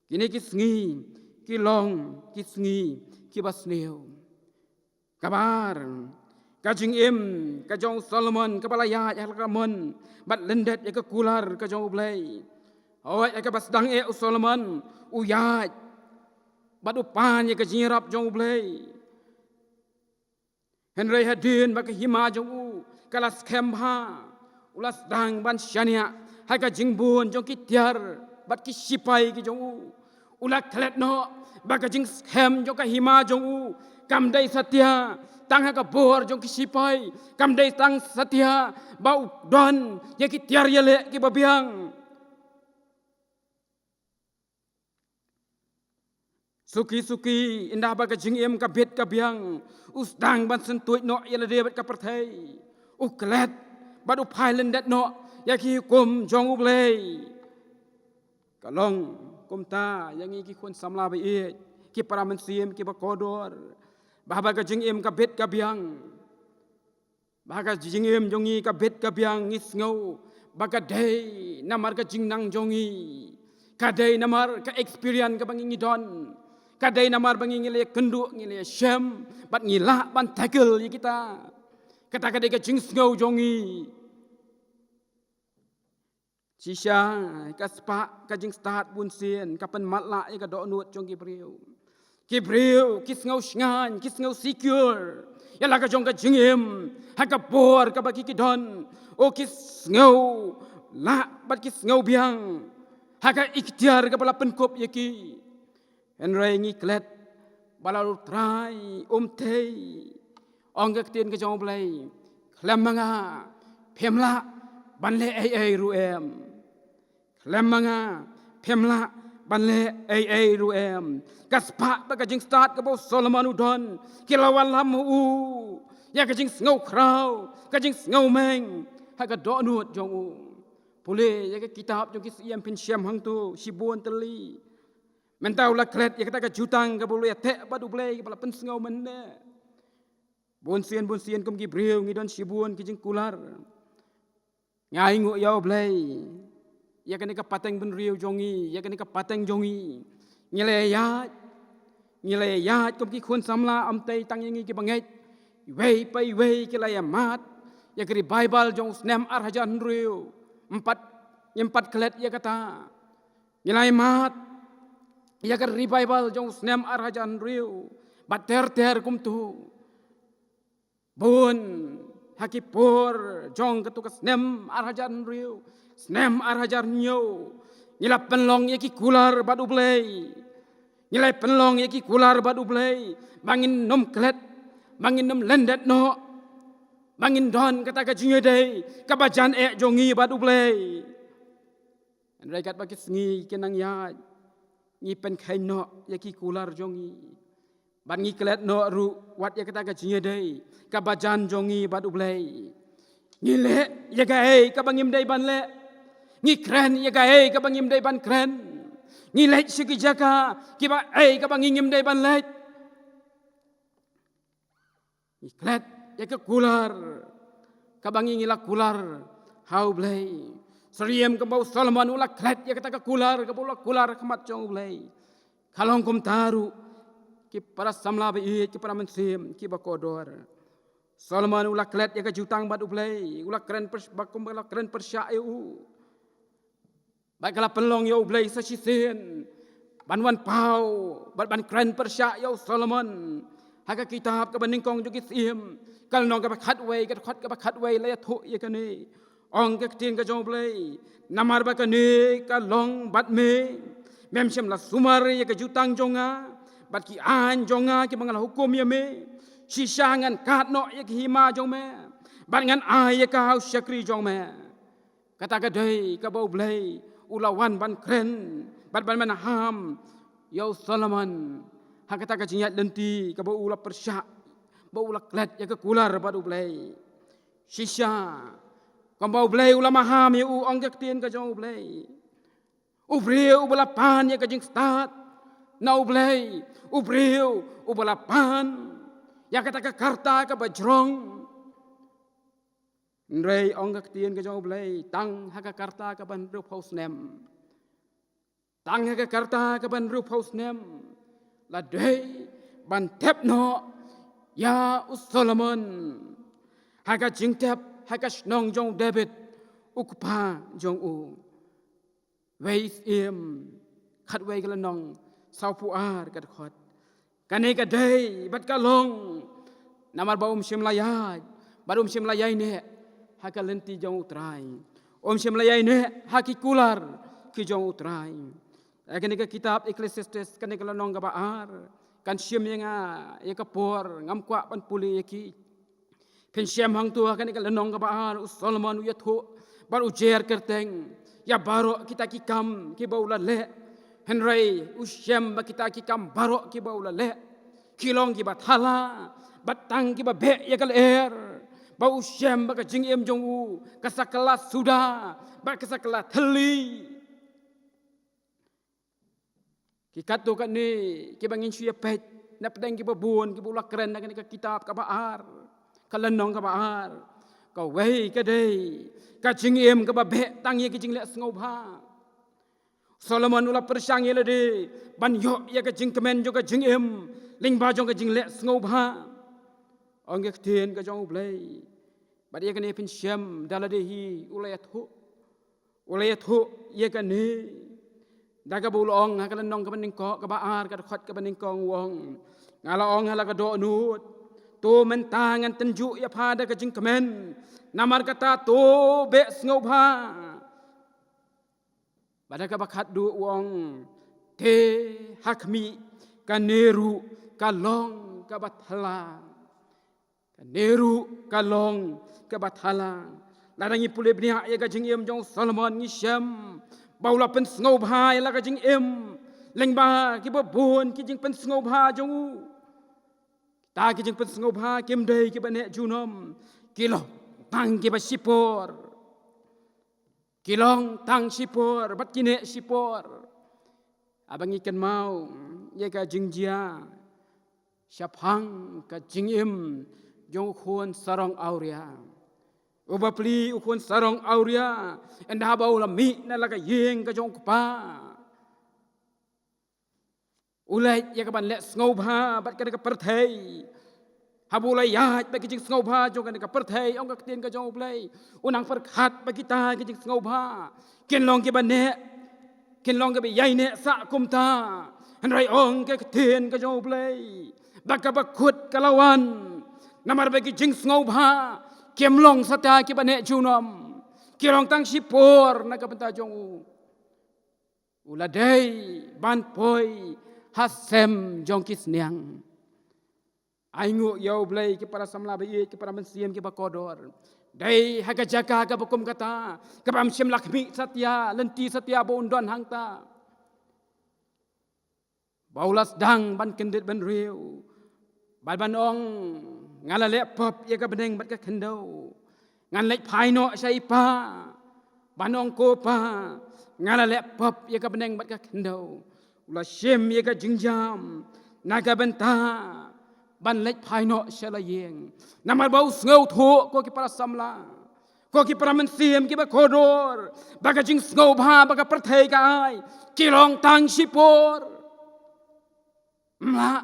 kine ki sngi ki long ki sngi ki bas neu kabar ka jing em ka jong Solomon ka balaya ya ka mon bat lendet ya ka kular ka jong ublai awai ya ka bas dang e Solomon uyat badu pan ye ka jingrap jong blai Henry hadin ba ka hima jong u kalas kemha ulas dang ban shania ha ka jingbun jong ki tiar bat ki sipai ki jong u ulak thlet no ba ka jing kem jong ka hima jong u kam dai satya tang ha ka bor jong ki sipai kam dai tang satya bau don ye ki tiar ye le ki babiang Suki indah baga jing em ka bet ka biang usdang ban sentuit no yala debet ka perthai uklet badu phailen dat no yaki kum jong ublei kalong kum ta yangi ki khon samla ba e ki para mensim ki ba kodor baga jing em ka bet ka biang baga jing em jongi ka bet ka biang ngis ngau baga dei namar ka jing nang jongi ka dei namar ka experience ka bangi don kadai namar bangi ngile kenduk ngile syam bat ngila ban tackle ye kita kata kadai ka jing ngau jongi sisha ka spa ka jing start bun sien kapan matla ye ka do nut jong ki breu ki ngau sngan ki ngau secure ya la ka jong ka jing em ha ka bor ka ba ki don o ki ngau la bat ki ngau biang ha ka ikhtiar ka bala penkop ye ki Henry ngi klet balalu trai tei ong ka tien ka jong blai khlem manga phemla banle ai ru em khlem manga phemla banle ai ru em kaspa ba ka jing start ka bo Solomon udon kilawan lam u ya ka jing ngau krau ka jing ngau meng ha ka do nuot jong u pule ya ka kitab jong ki siam pin siam hang tu sibun teli mentau la klet ya kata ka jutang ka bulu ya te badu blay kepala pensengau mende bonsian kum ki breu ngi don sibun ki jing kular ngai ngu yau blay ya kani ka pateng ben riu jongi ya kani ka pateng jongi ngile ya kum ki khun samla am tei tang yangi ki bangai wei pai wei ki la ya mat ya kri bible jong snem ar hajan riu empat klet ya kata ngilai mat ya kri bible jong snem ar hajan riu bat ter kum tu bun hakipur jong ketukas snem ar hajan riu snem ar hajar nyo ngilap penlong ya ki kular badu blay ngilai penlong ya ki kular badu blay bangin nom klet bangin nom lendet no bangin don kata ka jinge dei kabajan jongi badu blay andai kat bagi sengi kenang ya ngi pen khai no ya ki kular jongi ban ngi klet no ru wat ya kata ka jinge dei kabajan jongi badu blay ngile ya ga ka bangim dei ban le ngi kren ya ga ka bangim dei ban kren ngi lech sigi jaka ki ba ka bangim dei ban lech ngi klet ya ka kular ka bangi ngila kular hau blay Seriem ke bau Solomon ulah klet ya kata ka kular ke bau kular kemat jong blay kalong kum taru ki para samla be ki para mensim ki ba kodor Solomon ulah klet ya ka jutang badu blay ulah keren bakum ulah keren persya eu baiklah pelong yo blay sa sisen banwan pau ban keren persya yo Solomon haka kitab ka baningkong jugit sim kal nong ka khat wei ka khat wei la thu ya ka ni ong ka tin ka jong blay namar ba ka ni ka long bat me mem sem la sumar ya ka jutang jonga bat ki an jonga ki mangala hukum ya me sisangan kat no ya ki hima jong me bat ngan ai ya ka hau syakri jong me kata ka dei ka bau blay ulawan ban kren bat ban man ham yo Solomon hakata ka jinyat lenti ka bau ula persya bau ula klet ya ka kular badu blay sisa Kau bau blay ulama ham ya ong jaktin ka jong blay. Ubriu ubalapan ya ka jing start. Na blay ubriu ubalapan ya kata ka karta ka bajrong. Ndrei ong jaktin ka jong blay tang ha ka karta ka ban ru paus nem. Tang ha ka karta ka ban ru paus nem. La dei ban tep no ya Solomon. Ha ka jing tep hakas nong jong David ukpa jong u wei im khat wei kala nong sau pu ar kat khot kane ka dei bat ka long namar ba sim layai barum sim layai ne haka lenti jong utrai sim layai ne haki kular ki jong utrai kane ka kitab Ecclesiastes kane kala nong ka ba ar kan sim yang ya ka por ngam kwa pan puli ki Pensiam hang tua kan ikan lenong ke bahar Solomon ya thu baru jer kerteng ya baro kita kikam ki baula le Henry usyam kita kikam baro ki baula le kilong ki bathala batang ki babe ya kal bau usyam ba jing em jong u kasakala sudah ba kasakala theli ki katu kan ni ki bangin suya pet na pedang ki babun ki bula keren kan kitab ka bahar kalenong ka baar ka wei ka dei ka jingem ka babe tang ye ki jingle ngau bha Solomon ula persang ye le de ban yo ye ka jing kemen jo ka jingem ling ba jong ka jingle ngau bha ong ye tien ka jong blai ba ye ka ne pin syam dala de hi ula ya thu ye ka ne da ka bul ong ka lenong ka baning ko ka baar ka khot ka baning kong wong ngala ong hala ka do nut tu mentangan tenju ya pada ke jing kemen namar kata tu be ngau bha pada ka bakat du wong te hakmi kaneru kalong ka bathala kaneru kalong ka bathala ladangi pule bnia ya ka jing em jong Solomon ngisyam baula pen ngau bha ya la ka jing em lengba ki babun ki jing pen ngau bha jong ta ki jing pen ngau bha kim dei ki bane junom kilo tang ki ba sipor kilong tang sipor bat kine sipor abang ikan mau ye ka jingjia syapang ka jingim jong khun sarong auria uba pli khun sarong auria endah bau lami na la ka yeng ka jong pa ulai ye ka ban le ngau bha bat ka ka perthei habulai ya bagi jing ngau bha jong ka perthei ong ka tien ka jong ulai unang perkhat bagi ta ka jing ngau bha ken long ke ban ne ken long ke be yai ne sa kum ta han rai ong ke tien ka jong ulai baka bakut kalawan namar bagi jing ngau bha kem long sata ke ban ne junom ke long tang sipor na ka benta jong uladai ban poi hasem jong kisniang aingu yau blai ke para samla be ke para mensiam ke bakodor dai haga jaga ka bukum kata ke pam sim lakmi satya lenti satya bondon hangta baulas dang ban kendit ban riu ban ong ngala le pop ye ka beneng bat ka kendo ngan lek phai no sai pa ban ong ko pa ngala le pop ye ka beneng bat ka kendo ula shem ye ka jingjam naga benta ban lek phai no shala yeng namar bau ngau tho ko ki para samla ko ki para mensiam ki ba kodor baga jing ngau bha baga perthei ka ai ki long tang sipor ma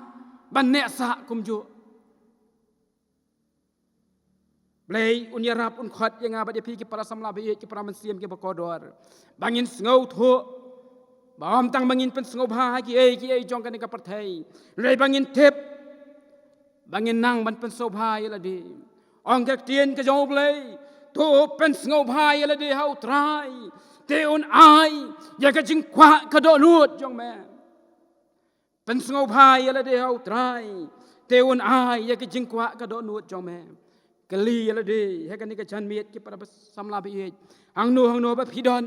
ban ne sa kum ju blai un yarap un khat ye nga ba de pi ki para samla be ki para mensiam ki ba kodor bangin ngau tho bam tang bangin pen ngau bha ki ai jong kan ka perthei rei bangin thep bangin nang ban pen so bha ye la di ong ka tien ka jong blai to pen ngau bha ye la di hau trai te un ai ya ka jing kwa ka do lut jong me pen ngau bha ye la di hau trai te un ai ya ka jing kwa ka do lut jong me kali ye la di ha ka ni ka chan miet ki para samla be ang no ba phidon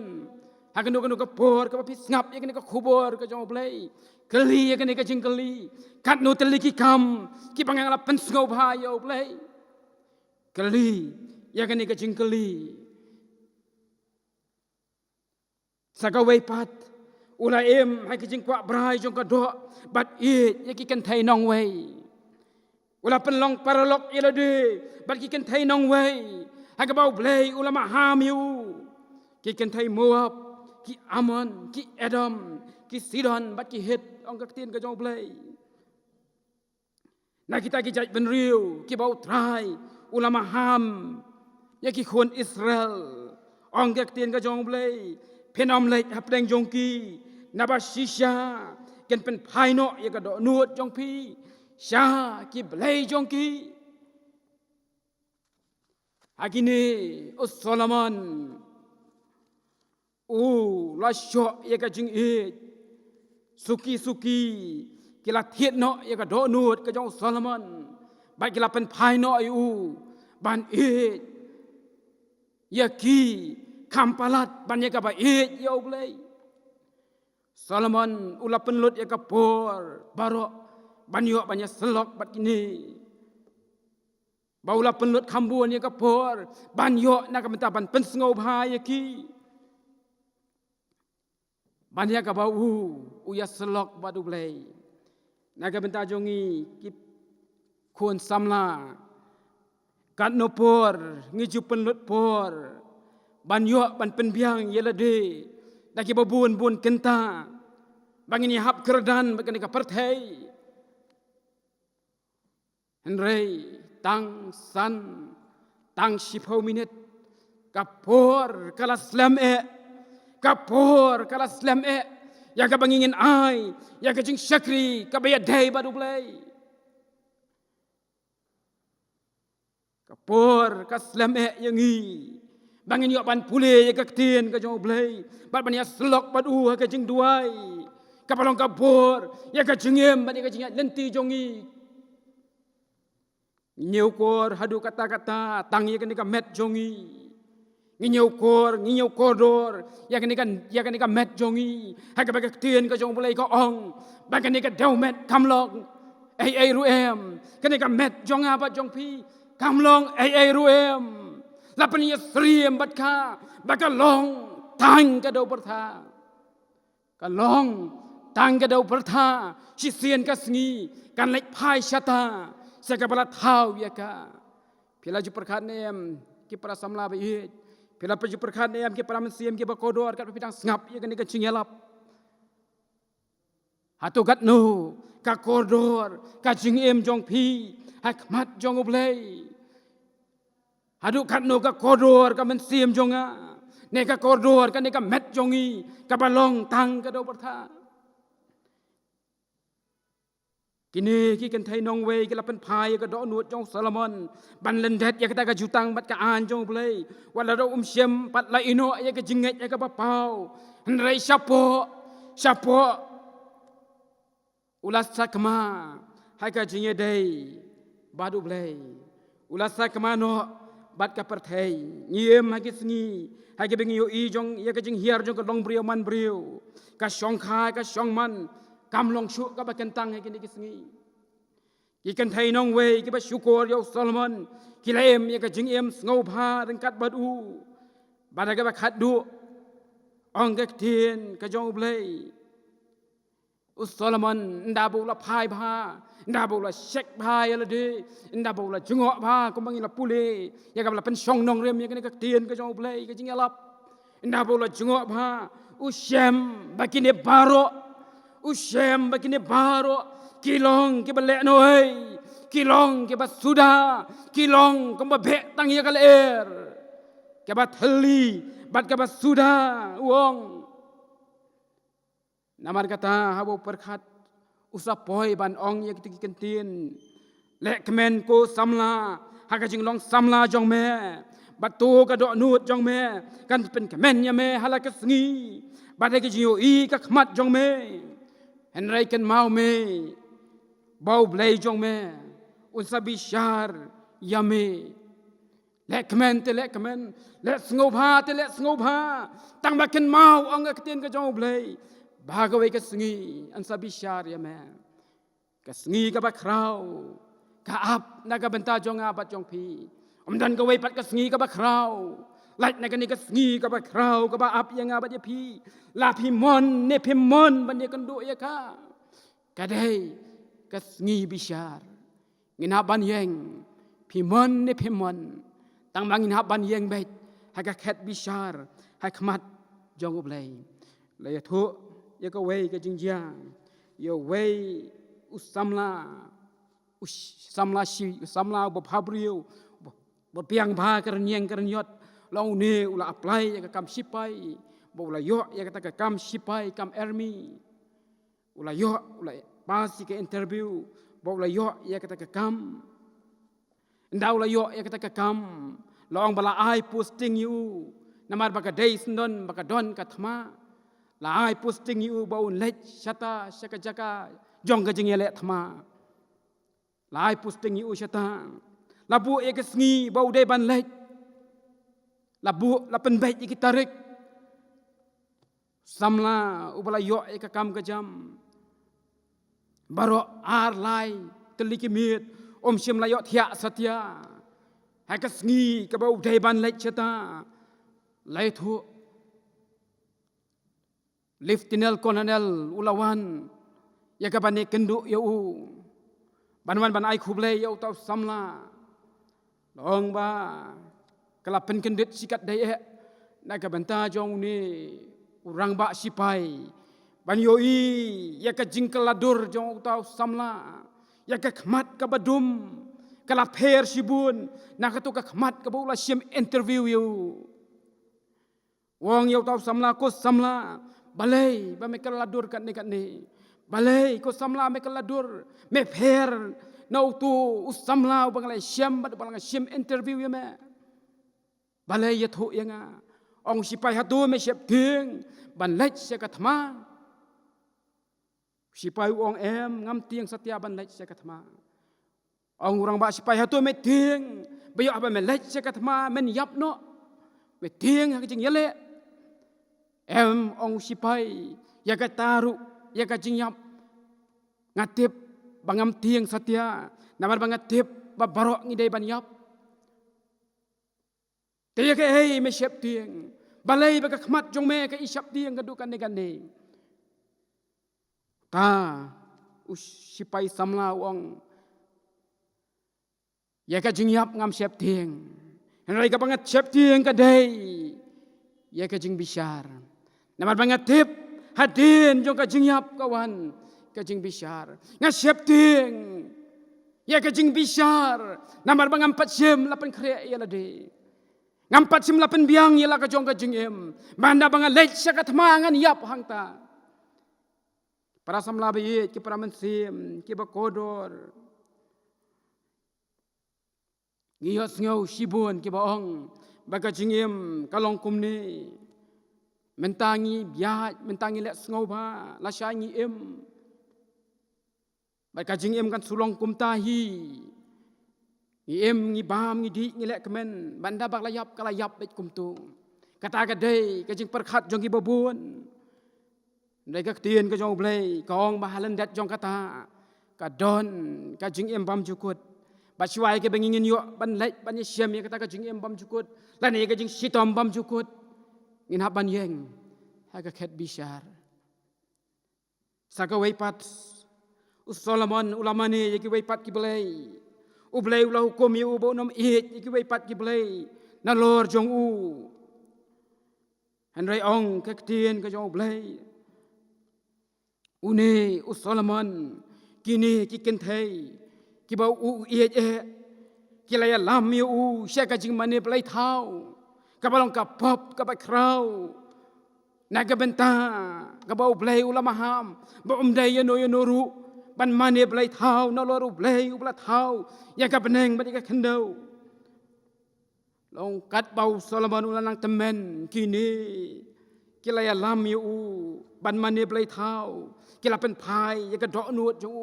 hakan no ka por ka pis ngap ye ka khubor ka jong blai kali ye ka jing kali kat no teli ki kam ki pangang la pen ngau bha yo blai kali ye ka jing kali sakawai pat ula em hai ki jing kwa brai jong ka do bat ye ki kan thai nong wei ula pen long paralok ye la de bat ki kan thai nong wei ha ka bau blai ula ma hamiu ki kan thai moab ki Amon, ki Edom, ki Sidon, bat ki Het, ong ka tien ka jong blai. Na kita ki jaj ben riu, ki bau trai, ulama ham, ya ki khun Israel, ong ka tien ka jong blai. Pen om leit hap deng jong ki, na ba shisha, ken pen phai no ya ka do nuot jong pi, sha ki blai jong ki. Agini us Solomon la sho ye ka jing e suki kila thiet no ye ka do nuot ka jong Solomon ba kila pen phai no ban e ye ki kampalat ban ye ka ba e yo blai Solomon ula pen lut ye ka por baro ban yo ban ye selok bat kini baula pen lut khambuan ye ka por ban yo na ka menta ban pen ngau bha ye ki banyak ka bau uya selok badu blai naga benta jongi ki khun samla kat no por ngiju penlut por ban yo ban pen biang yela de daki babun kenta bangini hap kerdan bagani ka perthei henrei tang san tang 10 minit kapor kala slam kapor kala slam ya ka bangingin ai ya ka jing syakri ka bayad dai badu blai kapor ka slam yangi bangin yo ban pule ya ka tien ka jong blai bat ban ya slok badu ka jing duai ka palong kapor ya ka jingem ban ya ka jing lenti jongi nyeu kor hadu kata-kata tang ya ka met jongi nginyau kodor ya kan ka met jongi ha ka bag tien ka jong bulai ko ong ba kan ka dau met kamlong ai ruem kan ka met jong apa jong pi kamlong ai ruem lapan ya sriem bat ka ba ka long tang ka do pertha ka long tang ka dau pertha si sien ka sngi kan lek phai shata sa ka bala thau ya ka pila ju perkhat nem ki para samla ba ye pila pa ju perkhat nem ki para mensiem ki ba kodor kat pidang ngap ya kan ka chingelap hatu gat no ka kodor ka jingem jong phi hakmat jong oblei hadu kat no ka kodor ka mensiem jonga ne ka kodor ka ne ka met jongi ka balong tang ka do pertha kini ki kan thai nong wei ki la pen phai ka do nuot jong Solomon ban len det ya ka ta ka jutang bat ka an jong oblei wala do siem pat la ino ya ka jinget ya ka ba pau nrai sapo ulas sakma hai ka jinge dei badu blei ulas sakma no bat ka perthei ngiem ha ki sngi ha ki bengi yo i jong ya ka jing hiar jong ka long brio man brio ka shong khai ka shong man kam long shu ka ba kentang ha ki ni ki sngi ki kan thai nong wei ki ba syukur yo Solomon ki lem ya ka jing em ngau pha deng kat badu bada ka ba khat du ong ka tien ka jong blei Solomon ndabu la phai bha ndabu la shek bha ya la de ndabu la jungo bha ko bangi la pule ya ka la pen song nong rem ya ka tien ka jong blei ka jing alap ndabu la jungo bha ushem bakine baro kilong ke bale no ei kilong ke basuda kilong ko ba be tang ya ka ler ke ba thali bat ka basuda uong namar kata habo perkhat usapoi ban ong ya kitiki kentin lek kemen ko samla haka jing long samla jong me batu ka do nut jong me kan pen kemen ya me halaka sngi badai ke jiu i ka khmat jong me henrai ken mau me bau blai jong me unsabi shar ya me lek kemen lek sngo bha tang ba ken mau ong ka tin ka jong blai bagawai ka sngi an sabi shar ya me ka sngi ka ba krau ka ap na ka benta jong abat jong phi dan ka wei pat ka sngi ka ba krau lait na ka ni ka sngi ka ba krau ka ba ap yang abat ya phi la phi mon ne phi mon ban ye kan do ya ka dei ka sngi bishar ngina ban yeng phi mon ne phi mon tang bang ngina ban yeng bet ha ka khet bishar ha khmat jong oblei la ya thu ya ka wei ka jingjang yo wei usamla bo phabrio bo piang bha ka nyeng ka nyot long ne ula apply ya ka kam sipai bo ula yo ya ka ta kam sipai kam army ula yo ula pas ka interview bo ula yo ya ka ta kam nda ula yo ya ka ta kam long bala ai posting you namar baka days non baka don ka thma lai posting you bau lech shata shaka jaka jong ka jing ele thma lai posting you shata labu ek sngi bau de ban lech labu lapen bet iki tarik samla ubala yo ek kam ka jam baro ar lai telikimit shim la yo thia satya ha ka sngi ka bau de ban lech shata lai thu Lieutenant Colonel Ulawan ya ka bani kendu ya u banwan ban ai khublei ya tau samla long ba kala pen kendit sikat dai na ka banta jong ni urang ba sipai ban yo i ya ka jingkel ladur jong tau samla ya ka khmat ka badum kala pher sibun na ka tu ka khmat ka bula sim interview you wong yo tau samla ko samla balai ba me kaladur kat ni balai ko samla me kaladur me pher no tu usamla bangalai syam ba bangalai syam interview ya me balai ya thu ya nga ong sipai hatu me syap ting ban lech se kathma sipai ong em ngam tiang satya ban lech se kathma ong urang ba sipai hatu me ting bayo apa me lech se kathma men yap no me ting ha jing yele em ong sipai ya ka taru ya ka jingyap ngatip bangam tiang satya namar bangatip ba barok ngidai ban yap te ke ei me syap tiang balai ba ka khmat jong me ka isap tiang ka dukan ne ta usipai samla wong ya ka jing yap ngam siap tieng henrai ka banget siap tieng ka dei ya ka jing bisyar namar banget tip hadin jong ka jing yap kawan ka jing bisyar nga siap tieng ya ka jing bisyar namar bangam pat sim lapan kre ya la de ngampat sim lapan biang ya la ka jong ka jing em banda bangat lech sa katmangan yap hangta para samla bayit ki para mensim ki bakodor ngiyos ngau sibun ki baong baga jingim kalong kumni mentangi biat mentangi lek ngau ba la syangi em baga jingim kan sulong kum tahi ngi em ngi bam ngi di ngi lek kemen banda bak layap kalayap bet kum tu kata gadai ka jing perkhat jong ki babun ndai ka tien ka jong blai kong bahalan dat jong kata ka don ka jing em bam jukut Basuai ke bengingin yo ban lek ban siam ya kata ka jing em bam jukut lan ye ka jing sitom bam jukut ngin hab ban yeng ha ka khet bisyar saka weipat Solomon ulama ni ye ki weipat ki belai u belai ulah hukum ye u bo nom ye ki weipat ki belai na lor jong u henrai ong ka tien ka jong belai une Solomon kini ki kenthei ki bau u ye ki la ya lam ye u sha ka jing mane plai thau ka balong ka pop ka ba krau na ka benta ka bau plai ulama ham ba dai ye no ru ban mane plai thau no lo ru plai u pla thau ya ka beneng ba ka khendau long kat bau Solomon ulanang temen kini ki la ya lam ye u ban mane plai thau ki la pen phai ya ka do nuot ju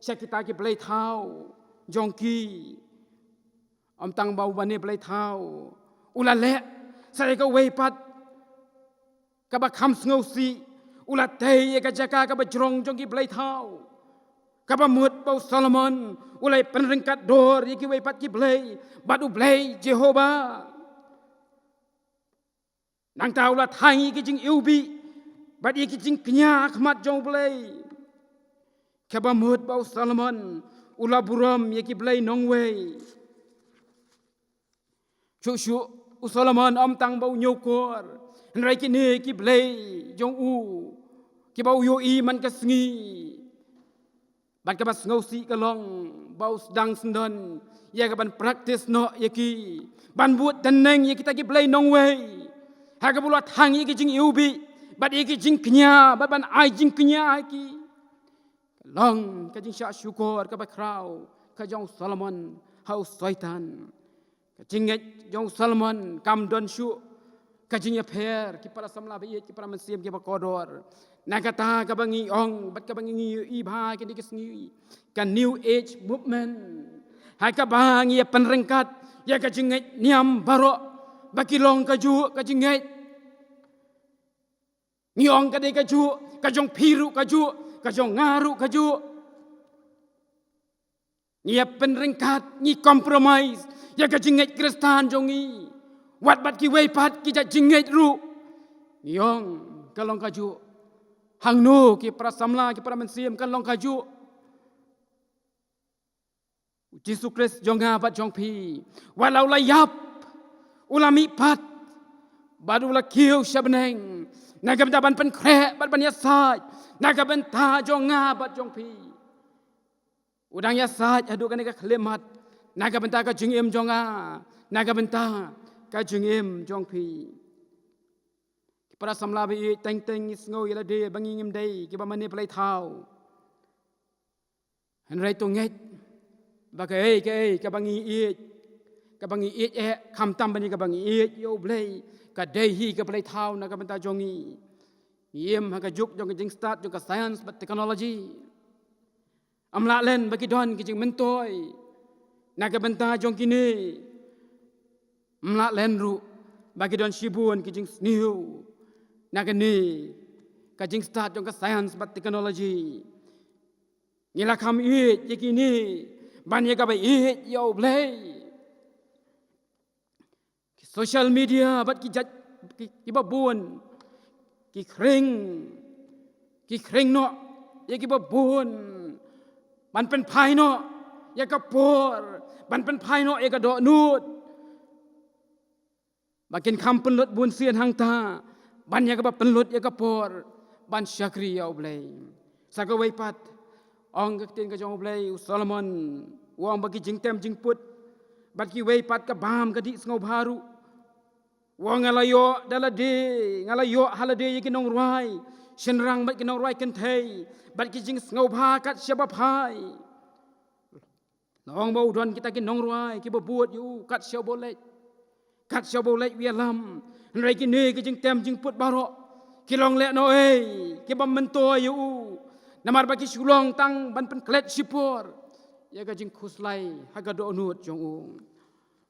sha kita ki plai thau jong ki om tang bau bane plai thau ula le sai ka wei pat ka ba kham ngau si ula te ka jaka ka ba jrong jong ki plai thau ka ba mut bau Solomon ulai penringkat dor ki wei pat ki plai badu plai Jehova nang ta ula thangi ki jing ubi bad ki jing knya khmat jong plai ka ba mut bau Solomon ula buram ye ki blai nongwei chu Solomon om tang bau nyokor nrai ki ne ki blai jong u ki bau yo i man ka sngi ban ka bas ngau si ka long bau dang sendon ye ka ban practice no ye ki ban buat teneng ye kita ki blai nongwei ha ka bulat hang ye ki jing ubi bad ye ki jing knya ban ai jing knya ki long ka jing sya syukur ka bakrau ka jong Solomon hau soitan ka jinget jong Solomon kam don syu ka jing pher ki para samla ba ki para mensim ki bakodor na kata ka bangi ong bat ka bangi i bha ki dikisngi ka new age movement ha ka bangi penrengkat ya ka jinget niam barok baki long ka ju ka jinget ngiong ka de ka ju ka jong piru ka ju ka jong ngaru ka ju ngia penringkat ngi compromise ya ka jinget Kristan jongi wat bat ki wei pat ki ja jinget ru ngiong ka long ka ju hang no ki para samla ki para mensim ka long ka ju Yesus Kristus jonga bat jong pi walau layap ulami pat badu la kiu shabneng nagam daban pen kre bat ban yasai naga benta jonga bat jong pi udang ya sat adu kan ka khlemat naga benta ka jingim jonga naga benta ka jingim jong pi para samla bi teng teng isngau ila de bangingim dei ki ba mane plai thau henrai to nget ba ka bangi e kham tam bani ka bangi e yo blai ka dei hi ka plai thau naga benta jongi yem ha ka juk jong jing start jong ka science but technology amla len bagi don ki jing mentoi na ka benta jong kini amla len ru bagi don shibun ki jing sniu na ka ni ka jing start jong ka science but technology ngila kham ye kini ban ye ka ba ye yo blai social media bat ki jat ki babun ki kring no ya ki babunมันเป็นภายนอกya ka porมันเป็นภายนอกya kaดอกนูดbakin kam penlut bun sian hang ta ban ya ka penlut ya ka por ban syakri ya oblay sakawai pat ong ka tin ka jong oblay Solomon wang bagi jingtem jingput bagi wei pat ka bam ka di ngau baru wang ngalayo dalade ngalayo halade ya ki nong ruai senrang bat ki nong ruai kan thei bat ki jing ngau bha kat siapa phai nong bau don kita ki nong ruai ki buat yu kat siapa boleh wi alam rai ki ne ki jing tem jing put baro ki long le no ki bam mento yu namar bagi sulong tang ban pen klet sipor ya ka jing khuslai ha ga do nut jong u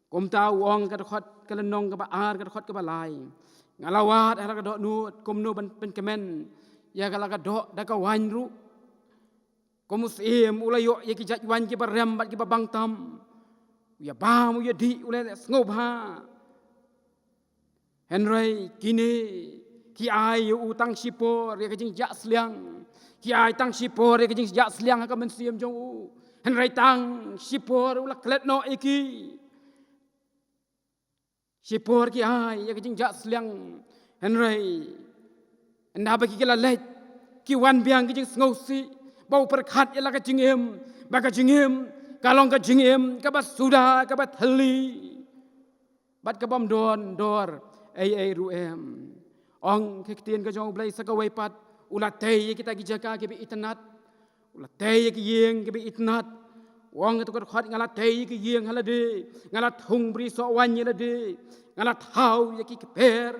kom ta wong ka khot ka lenong ka ba ar ka khot ka ba lai ngalawat ha ga do nut kom no ban pen kemen ya ka la ka do da ka wan ru komusim ulayo ya ki jat wan ki barem bat ki babang tam ya ba mu ya di ulai ngob ha Henry kini ki ai yu utang sipor ya ka jing ja sliang ki ai tang sipor ya ka jing ja sliang ka men siam jong u Henry tang sipor ula klet no iki sipor ki ai ya ka jing ja sliang Henry anda ba ki la let ki wan biang ki jing ngau si bau perkat ialah ka jingem baka jingem kalong ka jingem ka bas sudah ka bat heli bat ka bam don dor ai ruem ong kektian ka jong blai sakawai pat ulat tei kita gi jaga ki bi itnat ulat tei ki yeng ki bi itnat wong tu ka khat ngalat tei ki yeng halade ngalat hung bri so wan yelade ngalat hau ya ki per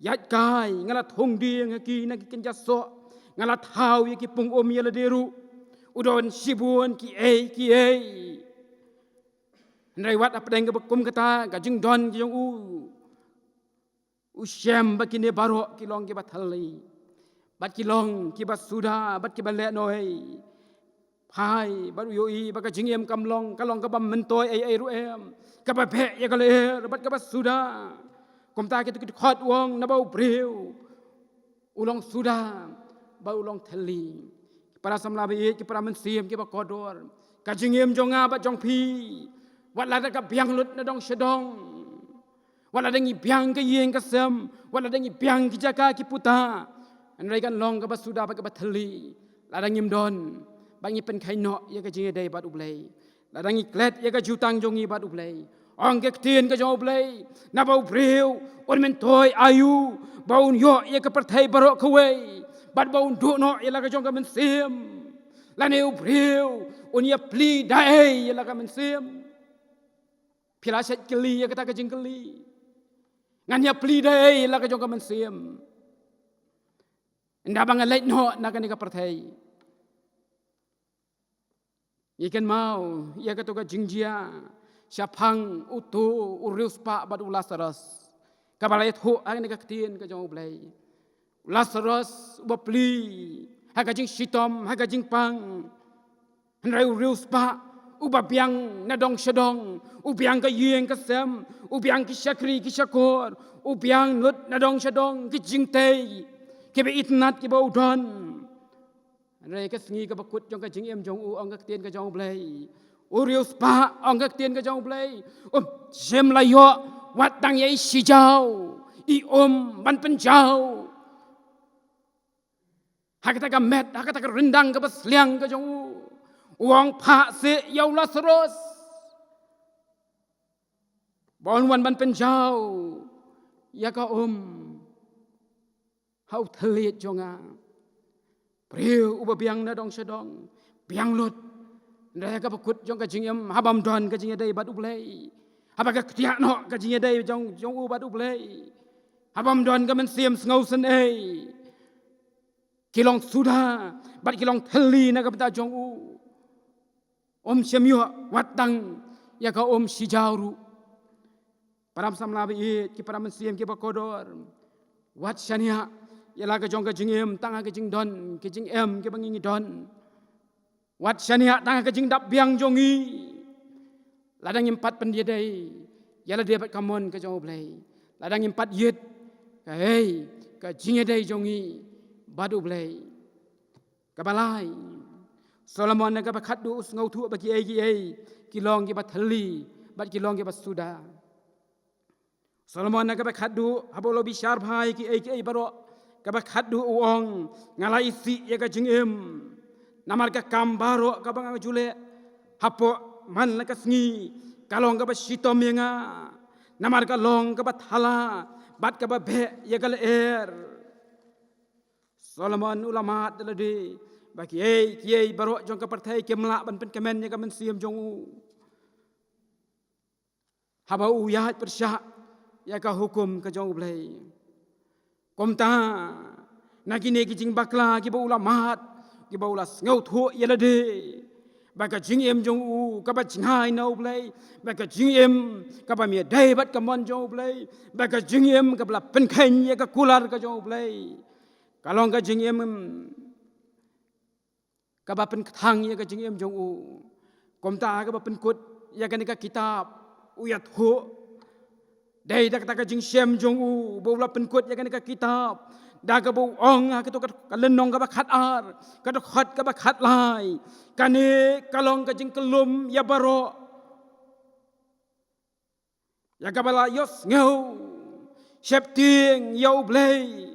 yat kai ngalat hung ding ki na ki kenja so ngalat hau ya ki pung om yala deru udon sibun ki ei ndai wat apa deng bekum kata gajing don ki jong u syam bakine baro ki long ki bathali bat ki long ki basuda bat ki balet noi phai baru yoi baka jingem kamlong kalong ka bam mentoi ei ruem ka ba phe ya ka le bat ka basuda kom ta ki tu ki khot wong na bau breu ulong suda bau long theli para samla be ki para mensiam ki ba kodor ka jingem jonga ba jong phi wat la ka biang lut na dong sedong wat la dengi biang ka yeng ka sem wat la dengi biang ki jaka ki puta an rai kan long ka ba suda ba ka ba theli la dangim don bangi pen khai no ya ka jinge dai bat ublei la dangi klet ya ka jutang jongi bat ublei ong ke tien ka jong ublei na bau breu on men toy ayu bau yo ya ka perthai baro khwei bat bau du no ila ka jong ka men sim la neu breu on ya pli dai ila ka men sim pila set keli ya ka ta ka jing keli ngan ya pli dai ila ka jong ka men sim nda bang leit no na ka ni ka perthai ikan mau ya ka to ka jingjia syapang utu urius pa bat ulasaras kabalai thu ang ni ka tien ka jong ublei Lazarus bapli hagajing sitom hagajing pang henrai urius pa ubabiang nadong sedong ubiang ka yeng ka sem ubiang ki syakri ki syakor ubiang lut nadong sedong ki jingtei ki be itnat ki baudon henrai ka sngi ka bakut jong ka jing em jong u ong ka tien ka jong blai urius pa ong ka tien ka jong blai sem la yo wat dang ye si jau i ban pen jau hakata ka met hakata ka rendang ka basliang ka jong uang pha se yau Lazarus bon wan ban pen jau ya ka hau thlet jonga priu ubabiang na dong sedong biang lut ndai ka bakut jong ka jingem habam don ka jinge dai bat ublei habaga ktia no ka jinge dai jong u bat ublei habam don ka men siam ngau sen kilong suda bat kilong theli na ka bata jong u semyo watang ya ka si jauru param samla be ki param siam ki bakodor wat shania ya la ka jong ka jingem tanga ka jing don ki jing em ki bangi don wat shania tanga ka jing dap biang jongi ladang empat pendia dai ya la dia bat kamon ka jong blai ladang empat yet ka ka jinge dai jongi badu blai kabalai Solomon na kabakadu us ngau thu bagi ai kilong ki bathali bat kilong ki basuda Solomon na kabakadu habolo bishar bhai ki ai baro kabakadu uong ngalai isi ya ka jingem namar ka kambaro kabang jule hapo man la kasngi kalong ka basitom yenga namar ka long ka bathala bat ka babe ya ka er Solomon ulama dalade bagi kiai baru jong ka partai ke melak ban pen kemen ya ka men siam jong u haba u ya persyak ya ka hukum ka jong blai komta nagine ki jing bakla ki ba ulama ki ba ulas ngau thu ya lade baka jing em jong u ka ba jinghai no blai baka jing em ka ba mi dai bat ka mon jong blai baka jing em ka bla pen khen ya ka kular ka jong blai kalong ka jing em kaba pen thang ya ka jing em jong u komta kaba pen kut ya ka ni ka kitab uyat ho dai dak tak ka jing shem jong u bo la pen kut ya ka ni ka kitab da ka bo ong ka to ka lenong ka ba khat ar ka to khat ka ba khat lai ka ni kalong ka jing kelum ya baro ya ka bala yos ngeu shep ting ya blai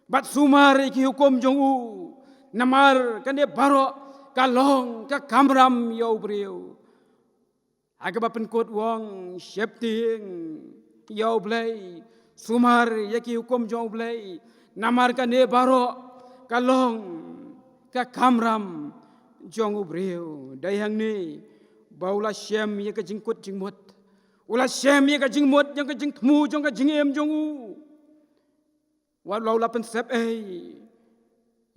bat sumar ki hukum jong u namar kan dia baro kalong ka kamram yo brio aga ba penkot wong shepting yo blai sumar yaki hukum jo blai namar kan dia baro kalong ka kamram jong brio dayang ni baula shem ya ka jingkut jingmot ula shem ya ka jingmot jong ka jing thmu jong ka jingem jong u walau la pen sep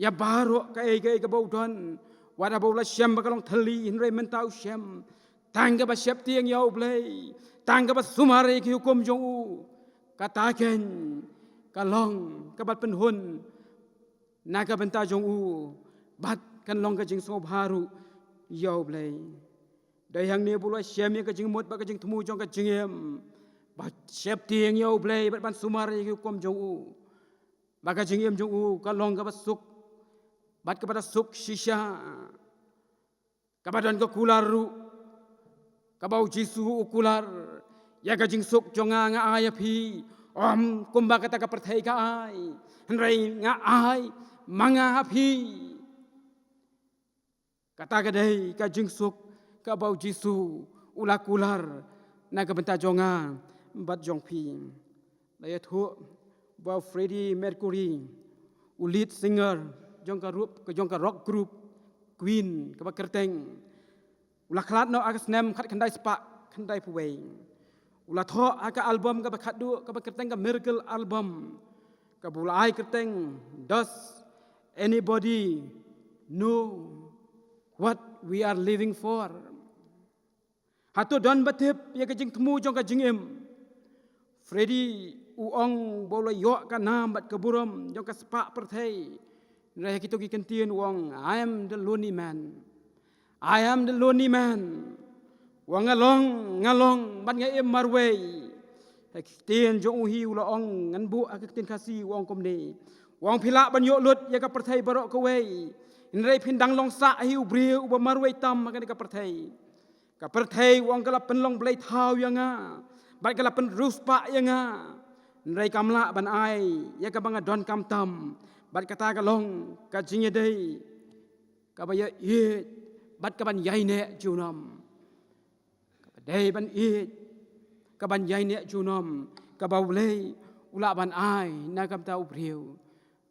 ya baro ka ka bau don wada bau la shem ba kalong thali in re mentau shem tangga ba shep tiang yau blai tangga ba sumare ki hukum jong u kata ken kalong ka bat pen hun naga benta jong u bat kan long ka jing so baru yau blai dai hang ne bula shem ya ka jing mot ba ka jing thmu jong ka jingem bat shep tiang yau blai bat ban sumare ki hukum jong u ba ka jingem jong u kalong ka ba suk bat kepada suk shisha kabadan ke kularu kabau jisu ukular ya gajing suk jonga nga ay phi om kumba kata ka perthai ka ai hnrei nga ai manga phi kata gadai ka jing suk kabau jisu ulakular na ka benta jonga bat jong phi laya thu bau Freddie Mercury lead singer jong ka rock group Queen ka ba kerteng ula khlat no akas nem khat khandai spa khandai puwei ula tho aka album ka ba khat du ka ba kerteng ka miracle album ka bulai kerteng does anybody know what we are living for hatu don batip ya ka jing thmu jong ka jingem Freddie uong bola yo ka nam bat ka buram jong ka spa perthai Rai kita kentien wong I am the lonely man. I am the lonely man. Wong ngalong ban ngai em marway. Kentien jong uhi ula ong ngan bu ak kentien kasi wong komne. Wong phila ban yo lut ya ka perthai barok ka wei. Inrai phindang long sa hiu briu ba marway tam ka ka perthai. Ka perthai wong kala penlong blai thau ya nga. Bat kala pen ruspa ya nga. Inrai kamla ban ai ya ka banga don kam tam. Bat kata kalong ka jingye dei ka ba ye bat ka ban yai ne junam ka dei ban ye ka ban yai ne junam ka ba ulei ula ban ai na kam ta ubriu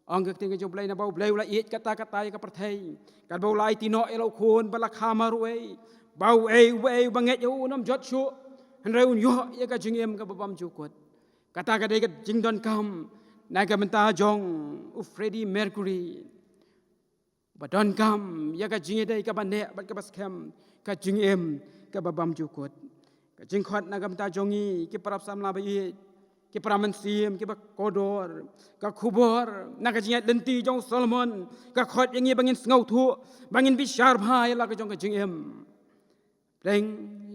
ong ka ting ka joblei na ba ulei ula ye kata ka perthai ka ba ulai tino elo khon bala khamaru ei bau ei banget yo nam jot chu hanrei un yo ye ka jingem ka ba bam jukut kata ka dei ka jingdon kam naga menta jong Freddie Mercury badon kam ya ka jinge dai ka ban ne bat ka bas kem ka jingem ka babam jukut ka jingkhot naga menta jongi ki parap samla bai ki praman sim ki ba kodor ka khubor naga jinge denti jong Solomon ka khot yangi bangin ngau thu bangin bishar bhai la ka jong ka jingem reng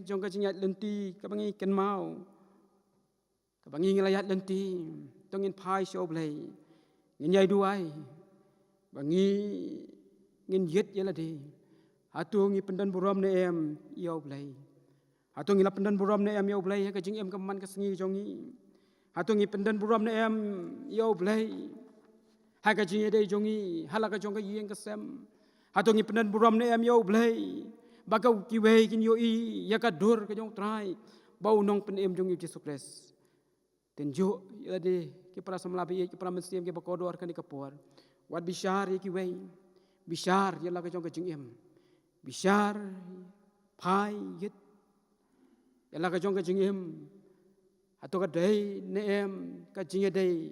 jong ka jinge denti ka bangi ken mau ka bangi ngelayat denti tongin pai show play ngai duai bangi ngin yet yala de hatu ngi pendan buram ne em yau blai hatu ngi la pendan buram ne em yau blai ka jing em ka man ka sengi jongi hatu ngi pendan buram ne em yau blai ha ka jing de jongi hala ka jong ka yeng ka sem hatu ngi pendan buram ne em yau blai ba ka ki we kin yo i ya ka dur ka jong trai bau nong pen em jong Jesus Christ ten jo yala de ki para samlabi ki para mesiem ki ba kodor kan ka por wat bishar ki we bishar yala ka jong ka jing em bishar phai yết yala ka jong ka jing em hatu ka dei ne em ka jing dei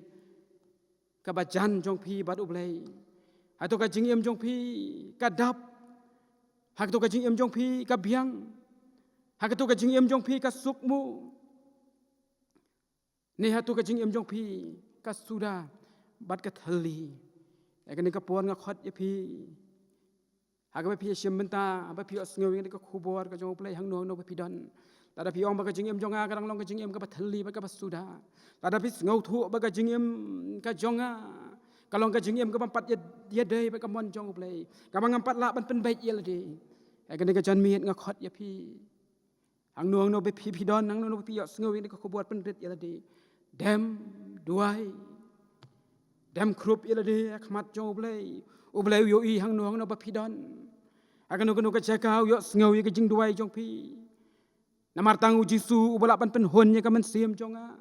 ka ba jan jong phi bat ublei hatu ka jing em jong phi ka dap hatu ka jing em jong phi ka biang hatu ka jing em jong phi ka sukmu ne hatu ka jing em jong phi ka suda bat ka thali ka ni ka pon nga khot ye phi hak ba phi sim benta ba phi osngeu ni ka khubor ka jong play hang no no ba phi don tada phi ong ba ka jing em jonga ka rang long ka jing em ka ba thali ba ka ba suda tada phi ngau thu ba ka jing em ka jonga ka long ka jing em ka ba pat ye dei ba ka mon jong play ka ba ngam pat la ban pen bai ye la de ka ni ka jan mi nga khot ye phi hang no ba phi don hang no ba phi osngeu ni ka khubor pen rit ye la de dem duai dem krup ye la de khmat jong play ublay yo i hang no ba phi don akan no ka chakau yo ngau ye ka jing duai jong phi namar tang u jisu ubala pan pen hon ye ka man siam jonga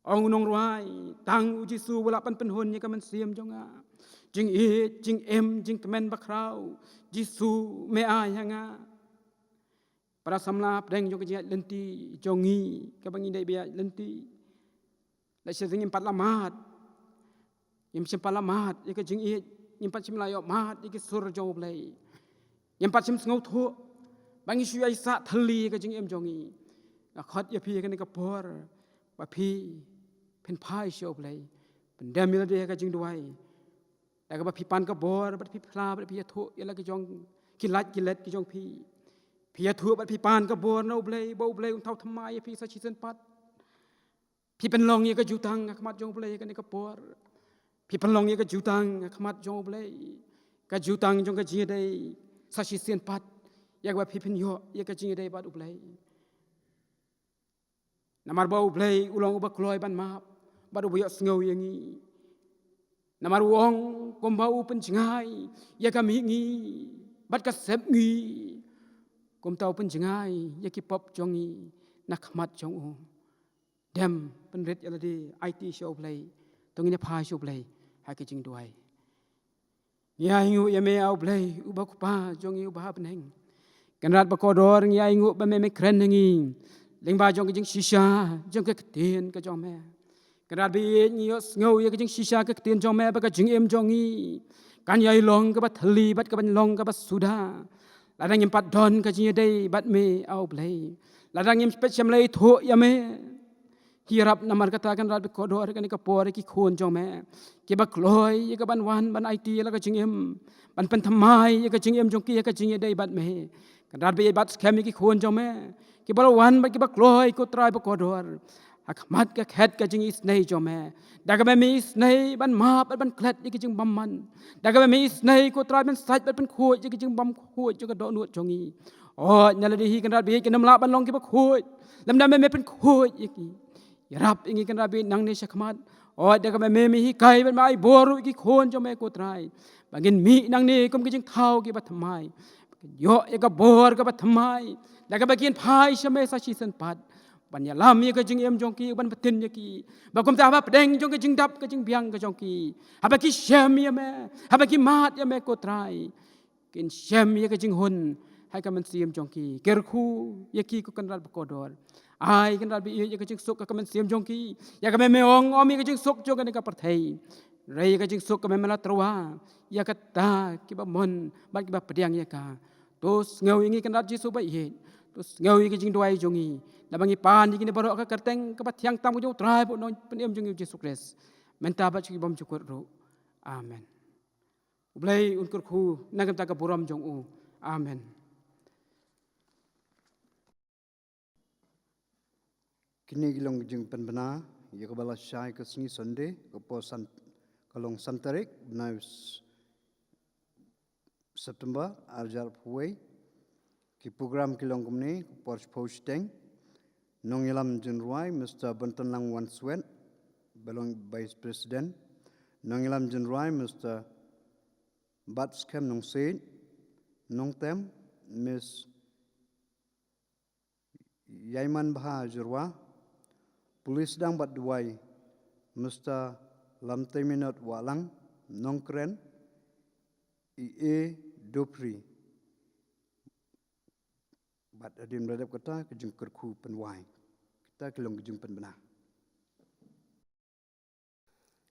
ong nong ruai tang u jisu ubala pan pen hon ye ka man siam jonga jing e jing em jing kemen ba krau jisu me ai hanga para samla preng jong ka lenti jongi ka bangi dai bia lenti la sing empat lamat im sim palamat ye ka jing e im pat sim la yo mat ye ka sur jong blai yang pacim ngau thu bangi shu ai sa thali ka jing em jongi ka khat ya phi ka ni ka por ba phi pen phai show play pen dam ya de ka jing duai da ka ba phi pan ka bor ba phi phla ba phi thu ya la ka jong ki lat ki jong phi ya thu ba phi pan ka bor no play bo play un thau thamai ya phi sa chi sen pat phi pen long ya ka jutang ka mat jong play ka ni ka por phi pen long ya ka jutang ka mat jong play ka jutang jong ka jing dai sashi sen pat yak ba phipin yo yak ka jing dei bat ublai namar ba ublai ulong ba kloi ban ma ba do yo ngau yangi namar wong kom ba u pen jingai yak ka mi ngi bat ka sep ngi kom tau pen jingai yak ki pop jongi nak mat jong u dem pen ret yala di IT show play tong ni pha show play ha ki jing duai ya ingu ya me au play uba kupa jongi uba peneng kanrat ba kodor ya ingu ba me kren ngi leng ba jong jing shisha jong ka tien ka jong me kanrat bi ni yo ngau ya jing shisha ka tien jong me ba ka jing em jongi kan yai long ka ba thali bat ka ban long ka ba suda ladang im pat don ka jing dei bat me au play ladang im special lay tho ya me hirap namar katakan rat kodor kan ka por ki khon jong me ki ba kloi ye ka ban wan ban IT la ka jing em ban pen thamai ye ka jing em jong ki ye ka jing dei bat me kan rat be bat scam ki khon jong me ki ba wan ba ki ba kloi ko trai ba kodor ak mat ka khet ka jing is nei jong me da ka me is nei ban ma ban klet ye ka jing bam man da ka me is nei ko trai ban saj ban khoi ye ka jing bam khoi je ka do nuot jongi o nyala di hi kan rat be ki nam la ban long ki ba khoi lam da me pen khoi ye ki yarap ingi kan rabi nang ne shakmat o da ka me hi kai ban mai boru ki khon jo me ko trai bangin mi nang ne kom ki jing thau ki ba thamai yo e ka bor ka ba thamai da ka bagin phai shame sa chi san pat ban ya lam ye ka jing em jong ki ban patin ye ki ba kom ta ba pedeng jong ka jing dap ka jing biang ka jong ki ha ba ki shem ye me ha ba ki mat ye me ko trai kin shem ye ka jing hun hai ka man siam jong ki ker khu ye ki ko kan rat ba kodor ai kan rat bi ye ka jing sok ka man siam jong ki ya ka me ong omi ka jing sok jong ka ni ka parthai rei ka jing sok ka me mala trawa ya ka ta ki ba mon ba ki ba pediang ye ka tos ngau ingi kan rat jisu ba ye tos ngau ki jing duai jongi na bangi pan di kini baro ka kerteng ka ba thiang tam ko jong trai bo no penem jong Yesus Kristus menta ba chi bom chukur ro amen ublai unkur khu nagam ta ka buram jong u amen Kini gilong jing penbena ya kabala syai ke singi sonde ke po san kalong santarik benai September arjar puai ki program kilong kumni porch posting nong ilam January Mr. Bentenlang Wan Swen belong Vice President nong ilam January Mr. Batskem nong Saint nong tem Miss Yaiman Baha Jirwa Polis dang bat duai Mr. Lam Teminot Walang nong kren EA Dopri bat adim radap kata kejung kerku penwai kita kelong kejung penbena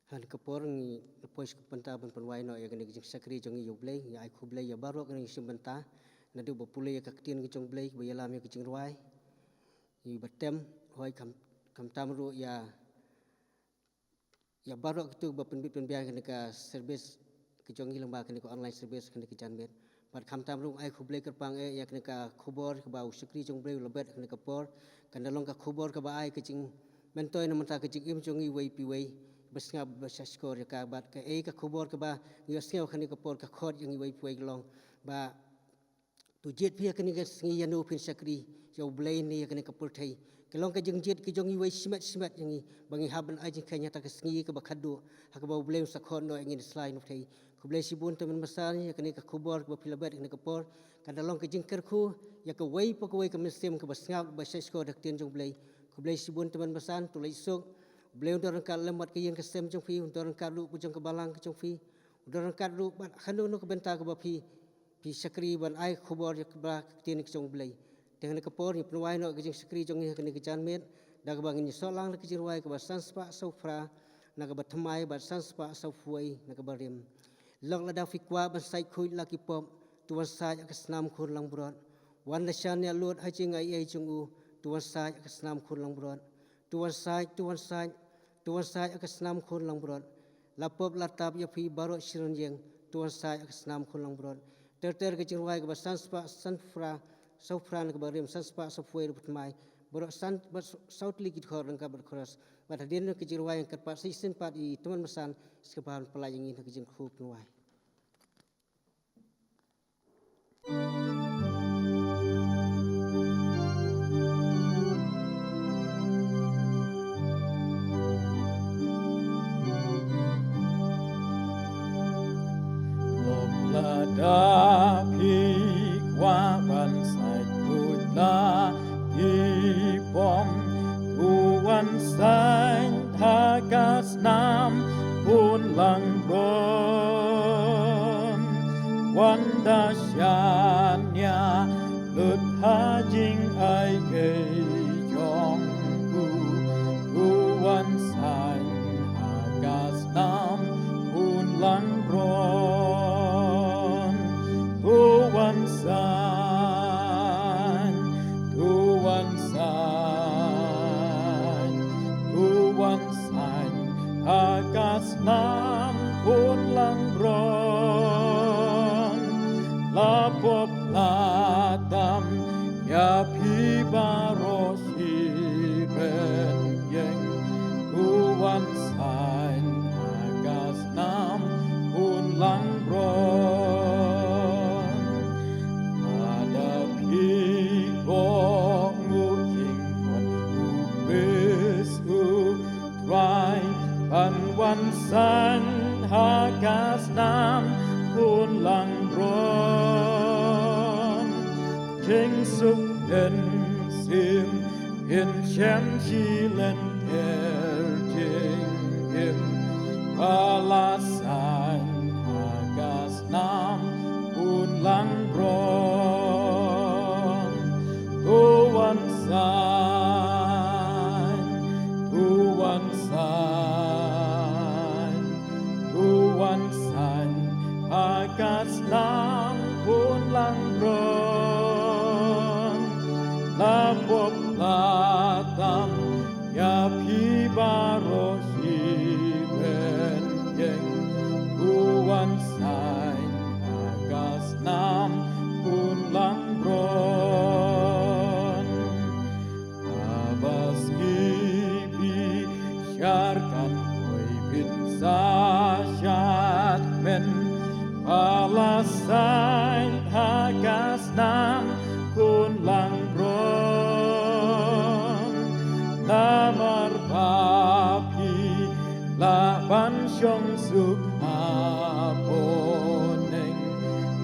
Han kapor ngi pois kupenta penwai no ya kene kejung sakri jong yu blai ya ai ku blai ya barok kene simbenta na du bopule ya kaktien kejung blai ba yalam ya kejung ruai i batem hoi kam tamru ya barok tu ba penbit penbiang kene ka service kejong hilang ba kene ko online service kene kejan bet bat kam tamru ai ku blai kerpang ya kene ka khubor ka ba sakri jong blai lebet kene kapor kan dalong ka khubor ka ba ai kejing mentoi na mata kejing im jong i wei pi wei besnga basaskor ya ka bat ka ka khubor ka ba ngiosnga kene kapor ka khot yang i wei pi wei long ba tu jet pia kene ka sngi yanu pin sakri jo blai ni ya kene kapor thai kelong ka jeng jet ki jong i wei simat yang i bangi haban ai jeng kanya ta ka sngi ka ba khadu ha ka ba blai sakhon no ngin slai no thai ku blai sibun teman besar ya kene ka khubor ka ba pilabet kene kapor kan dalong ka jeng kerku ya ka wei pa ka wei ka mesem ka ba snga basaskor dak tien jong blai ku blai sibun teman besar tu lai sok blai undoran ka lemat ka yen ka sem jong fi undoran ka lu jong ka balang ka jong fi undoran ka lu ban khanu no ka benta ka ba pi sakri ban ai khubor ya ka ba tien ka jong blai dengan kapor ni penwai no kejing sakri jong ni kene kejan met dak bang ni solang le kejing wai ka ba sanspa sofra na ka ba thamai ba sanspa sofuai na ka ba rim lok la da fikwa ban sai khui la ki pom tuan sai ka snam khur lang brot wan la shan ya lut ha jing ai jong u tuan sai ka snam khur lang brot tuan sai ka snam khur lang brot la pop la tap ya phi baro shiron jeng tuan sai ka snam khur lang brot ter kejing wai ka ba sanspa sofra na ka ba rim sanspa sofuai rut mai boro san sautli kit khor ka ber khoras bat hadin ke jirwai yang kerpa sisin pat i teman mesan sekepan pelayang ini ke jin khu penwai Lada pikwa bansai kutla ipom tuan sain hagas nam pun lang bron wanda syanya lut hajing ai jong ku tuan sain hagas nam pun lang bron tuan sain agas nam pun lang bron lapop latam ya pi baro si ben yeng tuan sain agas nam pun lang bron ada pi Wan san hagas nam pun lang bron King suk en sim in chem chi len jing him palasan hagas nam pun lang bron tuan san agas nam pun lang bron lapop latam ya pi baro si ben yeng tuan sain agas nam pun lang bron abas kipi syarkan koi bin sa syat men Palestine hagas nam kun lang bron namar papi laban syong suk aponeng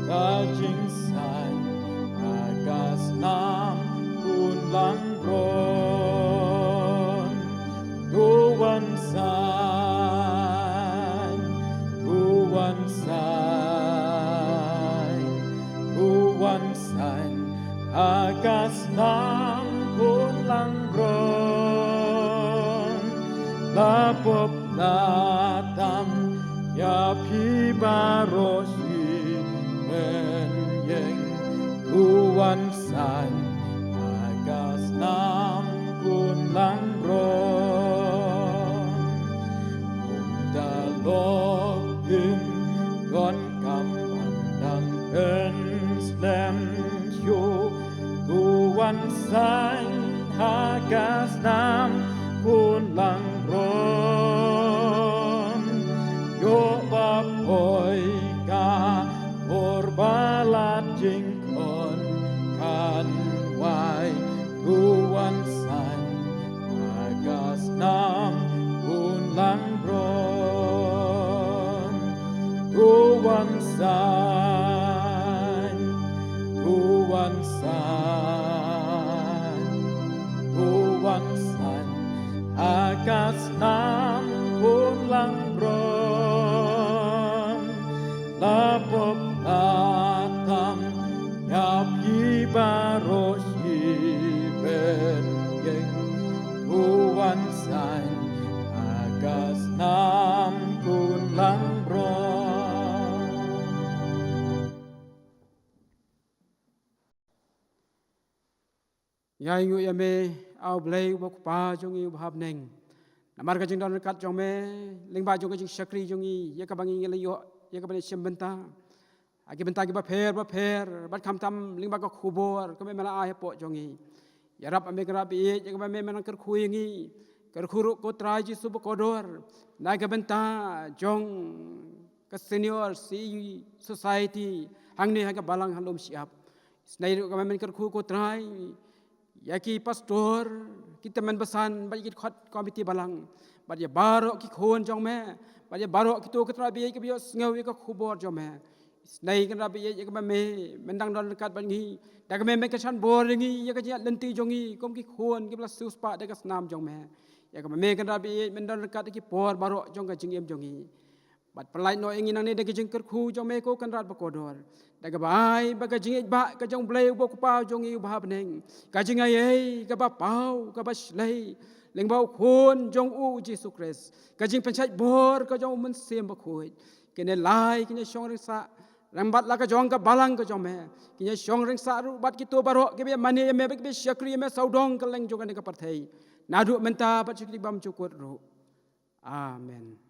kajing san hagas nam kun lang bron tuan san agas nam kun lang bron lapop natam ya pi barosi men yeng tuan san agas nam kun lang bron dalogin gon kam pandang enslem yo tuan san hagas nam kun lang bron yo bapoy ka porbalat jingkon kan wai tuan san hagas nam kun lang bron tuan san agas nam kun lang bron lapop atam yapi barosi ben yeng tuan san agas nam kun lang bron. Yai ngu ya me au blei bok pa jong i bhab neng. Namar ka jing don kat jong me ling ba jong ka jing syakri jong i ya ka bangi ngel yo ya ka bani sem benta. Agi benta ki ba pher bat kham tam ling ba ka khubor ka me mala ai po jong i. Ya rap ame ka rap i ya ka me menang ker khu ngi ker khuru ko trai ji sub kodor. Na ka benta jong ka senior si society hang ni ha ka balang halom siap. Snai ka me men ker khu ko trai ya ki pastor kita men besan ba ki khat komiti balang ba ya barok ki khon jong me ba ya barok ki tu ka tra bi ki bio ngau ka khubor jong me snai kan rabi ya ka me mendang don kat ba ngi da ka me ka chan bor ngi ya ka ja lenti jong ngi kom ki khon ki plas sus pa da ka snam jong me ya ka me kan rabi mendang kat ki por barok jong ka jing em jong ngi bat pelai no ingin nang ni da ki jing ker khu jong me ko kan rat ba kodor da ka bai ba ka jing ba ka jong blei bo ku pa jong i ba beneng ka jing ai ka ba pau ka ba slei leng bau khon jong u Jesus Christ ka jing penchai bor ka jong mun sem ba khoi kene lai kene shong reng sa rambat la ka jong ka balang ka jong me kene shong reng sa ru bat ki to baro ke be mani me be syakri me saudong ka leng jong ka parthai nadu menta bat syakri bam cukur ru amen.